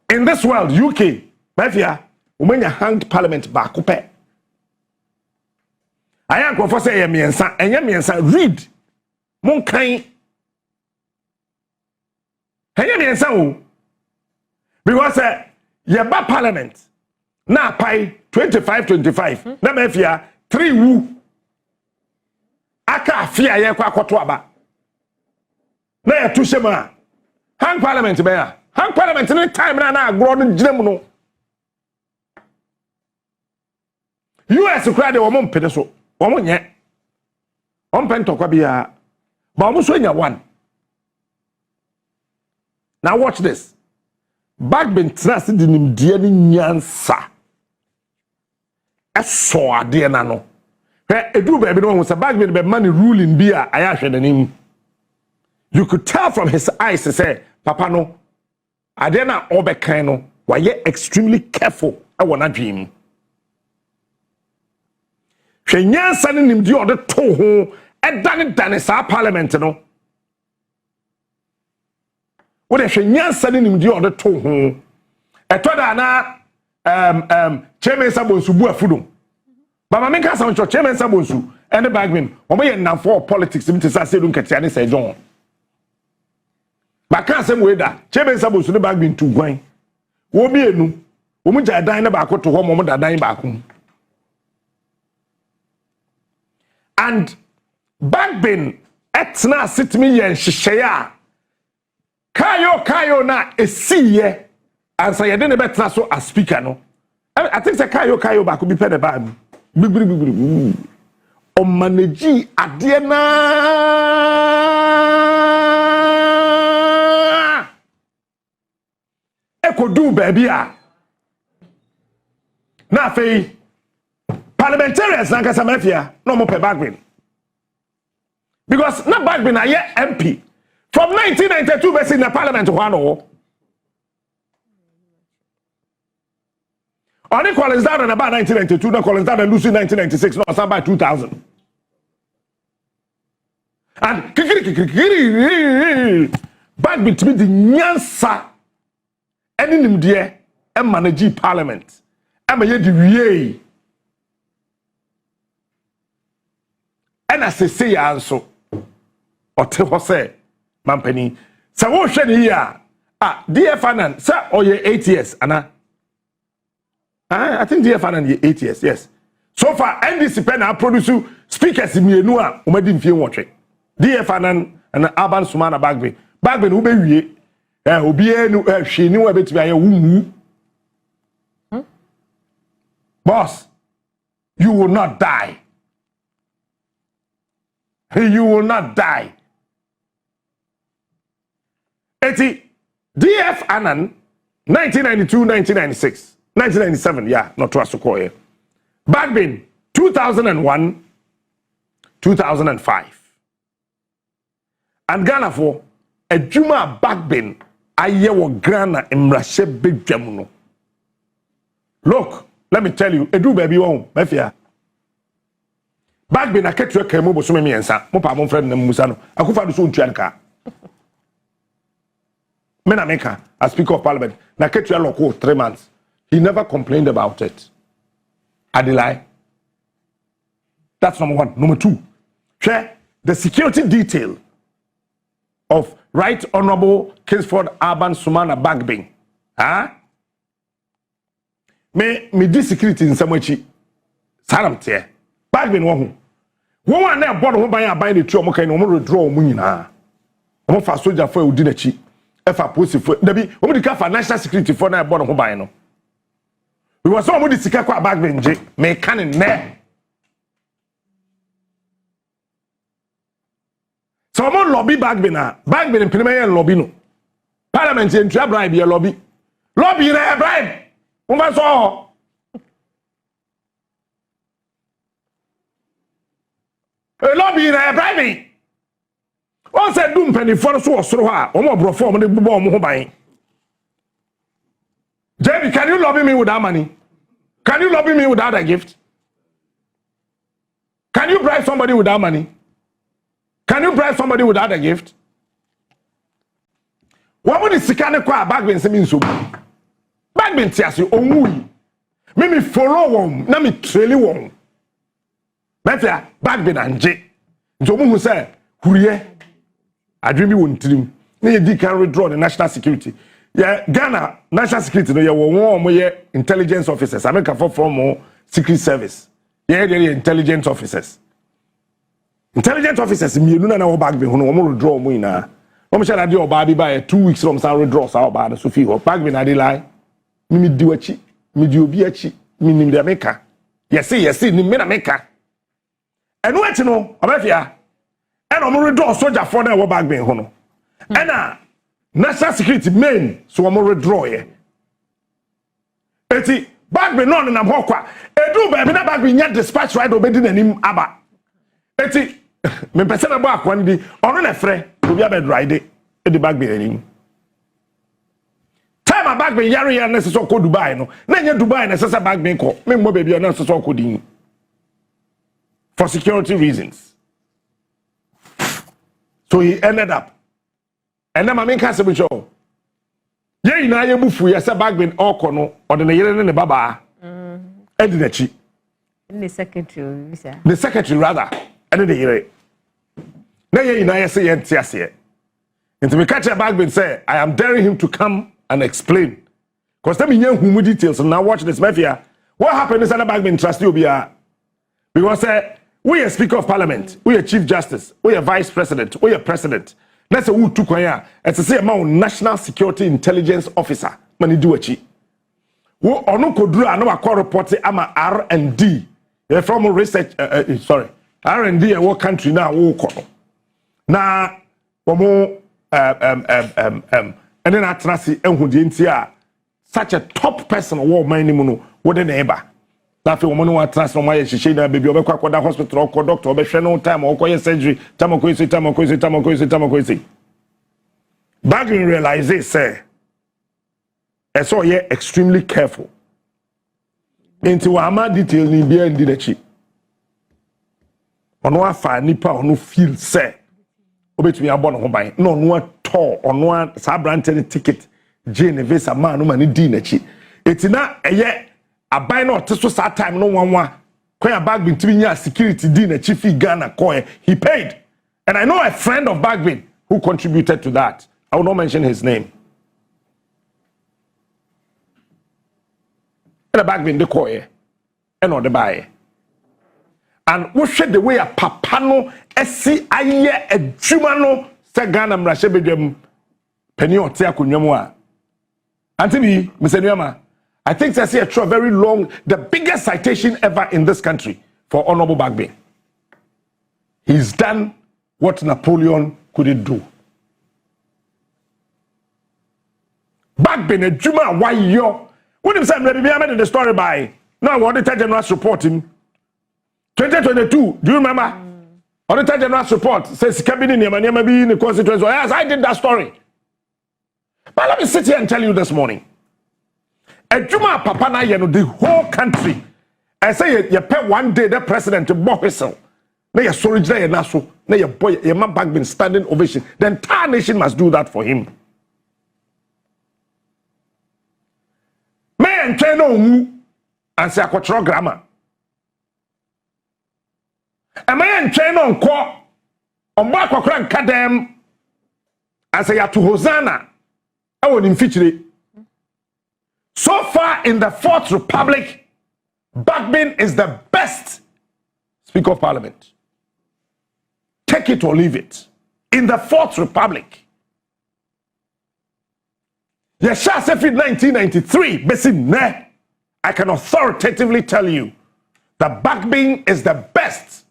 In this world UK, mafia, umenya hanged parliament back up. I am going to say miensa, enya miensa read. Mon kan. Enya miensa o. Because ye ba parliament na pai 25 na mafia 3 wu aka afia ye kwa akoto aba na ye to shema hang parliament be ya hang parliament ni time na agro no ginam no US crowd wo mo mpede so wo mo nye on pento kwa bia ba mo so nya one. Now watch this. Bagbin trust di nimdie ni nyansa eso ade na no edu ba bi no ho say Bagbin be man ruling bi a ayahwe nanim. You could tell from his eyes to say papa no ade na obekan no waye extremely careful e wona dream. Hwe nyansa ni nimdie ode to ho e dane sa parliament no. What if nyansa ni nimdi ode to ho etoda na chairman sabonsu bu afudum ba ma menka sa ncho chairman sabonsu and the Bagbin omo ye nan for politics mi te sa se dun ketia ne say John ba kan sem we da chairman sabonsu ne Bagbin tu gwan wo bi enu wo mu ja dan ne ba ko to ho mo da dan ba ko and Bagbin etna sitmi yen hyehyea Kayo na esiye ansa ye de ne betra so as speaker no. I think say Kayo ba ko bi pede ba mi. Bibiri. O manage ade na. E ko do baby a. Na fei parliamentarians na kasa mafia no mo pe Bagbin. Because na Bagbin na ye MP. From 1992, we in the parliament. Only Collins down in about 1992, no Collins down and losing 1996, no, some by 2000. And Bagbin to be the nyansa, any nim dear, and manage parliament. I'm a ye and as I say, also, or tell say. Mampany. So what should here? Dear Fanan, sir, or ye 8 years, Anna? I think dear Fanan, ye 8 years, yes. So far, NDC pen I produce speakers in me no umedim fie watch. Dear Fanan and Aban Sumana Bagbin. Bagbin who be we obi enu she ni we beti aye wuwu. Boss, you will not die. You will not die. Eti DF Annan 1992 1996 1997 yeah not to Asukoye. Bagbin 2001 2005 and Ghana for a Juma Bagbin ayewo Ghana imrashe bedwamu. Look, let me tell you, edu baby won mafia. Bagbin aketwe kemo bosome miensa mo pa mo friend na musa no akufa do so ntua nka. Men America as Speaker of Parliament na ketwe loko 3 months. He never complained about it. Adilai. That's number one. Number two, share the security detail of Right Honorable Kingsford Urban Sumana Bagbin. Huh? Me di security in some way. Salam tie. Bagbin wo. Wo na board ho ban aban de tu omo kan no mo withdraw omo nyina. Omo fa soldier for udi na chi. E fa police for. Dabi omo di ka fa national security for na board ho ban no. We was omo di sika kwa Bagbin je. Me kan ne. So omo lobby Bagbin na. Bagbin implement yen lobby no. Parliament yen try bribe ye lobby. Lobby na bribe. Omo so a lobby na bribe. One said doom penny for so osoro ha. Omo brofo omo de bubo omo ho ban. JB, can you lobby me without money? Can you lobby me without a gift? Can you bribe somebody without money? Can you bribe somebody without a gift? What would the sikane kwa Bagbin se mi nso? Bagbin ti ase onwui. Me follow won, na me trail won. Mafia Bagbin anje. Nso mu hu say huriye adwemi won tirim. Na ye can withdraw the national security. Yeah, Ghana national security no ye won ye intelligence officers. America from secret service. Yeah, they intelligence officers. Intelligence officers mienu na wo Bagbin ho no mo withdraw mo ina. Omo sha na dey oba bi ba 2 weeks from sa withdraw sa oba na so fi ho. Bagbin na dey lie. Mi di wachi, mi di obi achi, mi nim de America. Yes, ni me na America. Enu eti no, obafia. E no mo withdraw soldier for na wo Bagbin ho no. E na national security main so mo withdraw ye. Eti Bagbin no na ho kwa. Edu ba bi na Bagbin nya dispatch right obedi nanim aba. Eti me pese na ba akwa ndi ono na frɛ obi abed ride e di Bagbin anim. Time a Bagbin yare na se so ko Dubai no. Na nya Dubai na se se Bagbin ko. Me mo baby na se so ko din. For security reasons. So he ended up. And then my main cancer be show. Ye na ye bufu ye se Bagbin oko no or the yere ne baba. Edi na chi. The secretary, visa. The secretary rather. And the yere. Na ye na ye se ye ntiase. Into me catch a Bagbin say I am daring him to come and explain. Because them in who details. So now watch this mafia. What happened is that Bagbin trust you because we are Speaker of Parliament, we are Chief Justice, we are Vice President, we are President. Let's say who took here. It's the same amount National Security Intelligence Officer. Mani do achi. Wo ono kodru no akọ report ama R&D. From research R&D and what country now wo kono. Na omo and then atrasi enhu de ntia such a top person wo man ni mu no wo de neighbor. That woman who atrasi no my sheshe na baby obekwa kwada hospital or doctor obehwe no time or koye surgery time okoyesi. Bagbin realize say so ye extremely careful. Into ama detail ni bia ndi na chi. Ono afa nipa ono feel say obetumi abọ no ho ban no no ato ono sa branded ticket Jane visa man no mani di na chi. Etina eye aban no teso sa time no wanwa kwan Bagbin timi nya security di na chi fi Ghana coin he paid. And I know a friend of Bagbin who contributed to that. I will not mention his name. And the Bagbin the coin and on the buy. And we share the way a papano esi aye a jumano se Ghana mrashebedem penny or tea kunyamwa. Anthony, Mr. Nyama, I think I see a very long, the biggest citation ever in this country for Honorable Bagbin. He's done what Napoleon couldn't do. Bagbin a Juma why yo. What him say maybe I made the story by now Auditor General support him. 2022, do you remember? Auditor General report says cabinet may be in the constituency. Yes, I did that story. But let me sit here and tell you this morning. A Juma Papa na the whole country. I say you pay one day the president to block whistle. Na your storage there na so. Na your boy your man back been standing ovation. The entire nation must do that for him. May and train on and say a grammar. Am I in train on call on back or crank cadem as I to Hosanna? I would in feature. So far in the Fourth Republic, Bagbin is the best Speaker of Parliament. Take it or leave it. In the Fourth Republic. Yesha Sefid 1993, Bessin, I can authoritatively tell you that Bagbin is the best.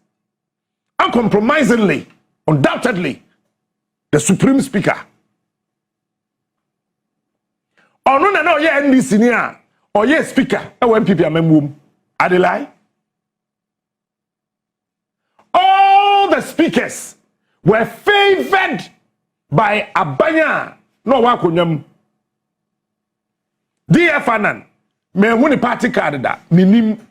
Uncompromisingly, undoubtedly, the Supreme Speaker. Or no, yeah, NDC near, or yeah, Speaker, NPP amemum. Adelai. All the speakers were favored by Abanya. No one could dear Fanan, me wuni party card da, minim,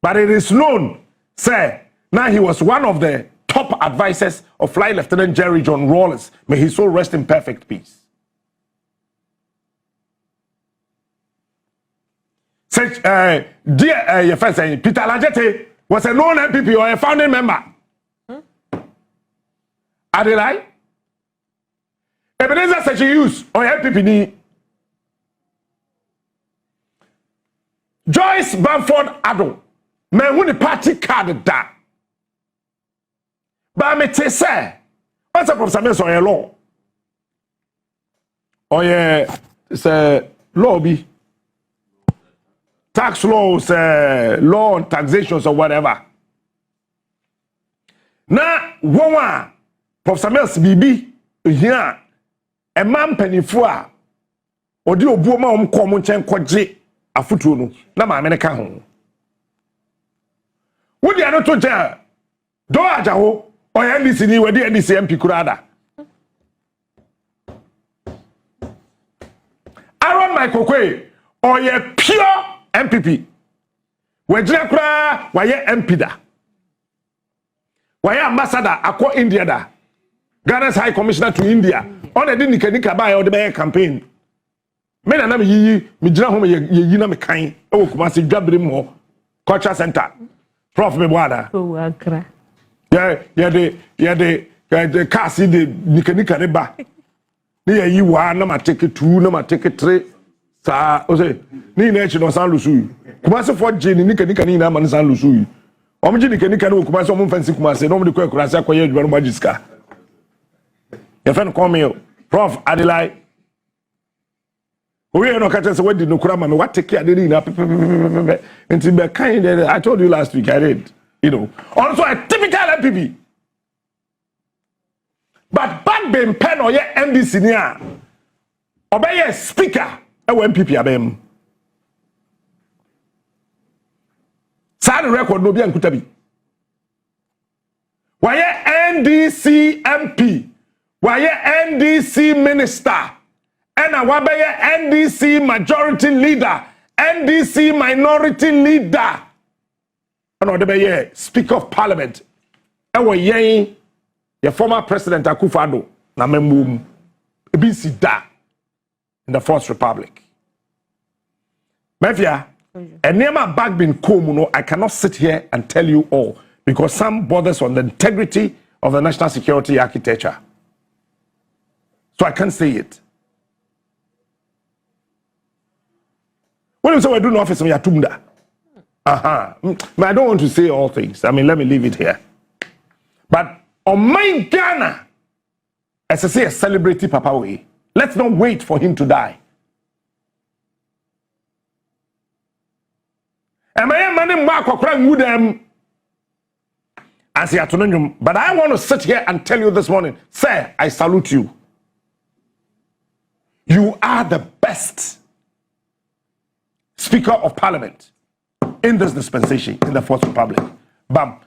but it is known, say. Now he was one of the top advisors of Flight Lieutenant Jerry John Rawlings. May his soul rest in perfect peace. Such, dear your friend saying Peter Lajete was a known NPP or a founding member. Adelai? Ebenezer such a use or NPP ni. Joyce Bamford Addo. Man who the party card da. But me say, what's up from Samuel or a law? Or it's a law be tax laws, law on taxations or whatever. Now, one Prof. Samuel's BB here, a man penny for or do a common chain quadri a footunu. Na ma America home. Would you not to jail? Do a jaho. Or NDC ni wedi NDC MP kurada. Aaron Michael Kwe or ye pure MPP. Wejina kura wa ye MP da. Wa ye ambassador akwa India da. Ghana's High Commissioner to India. On the nika ba or the campaign. Me na me yi me jina ho ye na me kan. E wo kuma se dwabere mo culture center. Prof me Boada. Oh, akra. Yeah, the car see the nika ba. Ni yi wa na ma take 2 na ma take 3. Sa o say ni na echi no san lusu. Kuma se for je ni nika ni na ma san lusu. O mji nika no kuma se o mo fancy kuma se no mo de kwa kura se akoye adwuma no magiska. Your friend call me Prof Adelai. We no catch say what did no kura ma me what take care dey na until be kind. I told you last week I did. You know, also a typical MPP. But Bagbin pen or ye NDC near obey a speaker a MPP abem. Sad record no be an kutabi. Why NDC MP? Why NDC minister? And a wabaye NDC majority leader, NDC minority leader. And the Speaker of Parliament, your former President Akufo-Addo, na memum, ebisi da in the Fourth Republic. Mefia, and near my Bagbin Komuno, I cannot sit here and tell you all because some bothers on the integrity of the national security architecture. So I can't say it. When you say we do no office of Yatumda. But I don't want to say all things. I mean, let me leave it here. But on my Ghana, as I say, a celebrity Papa way, let's not wait for him to die. Am I a man in Mark or crying with them? As but I want to sit here and tell you this morning, sir, I salute you. You are the best. first Speaker of Parliament in this dispensation, in the Fourth Republic. Bam.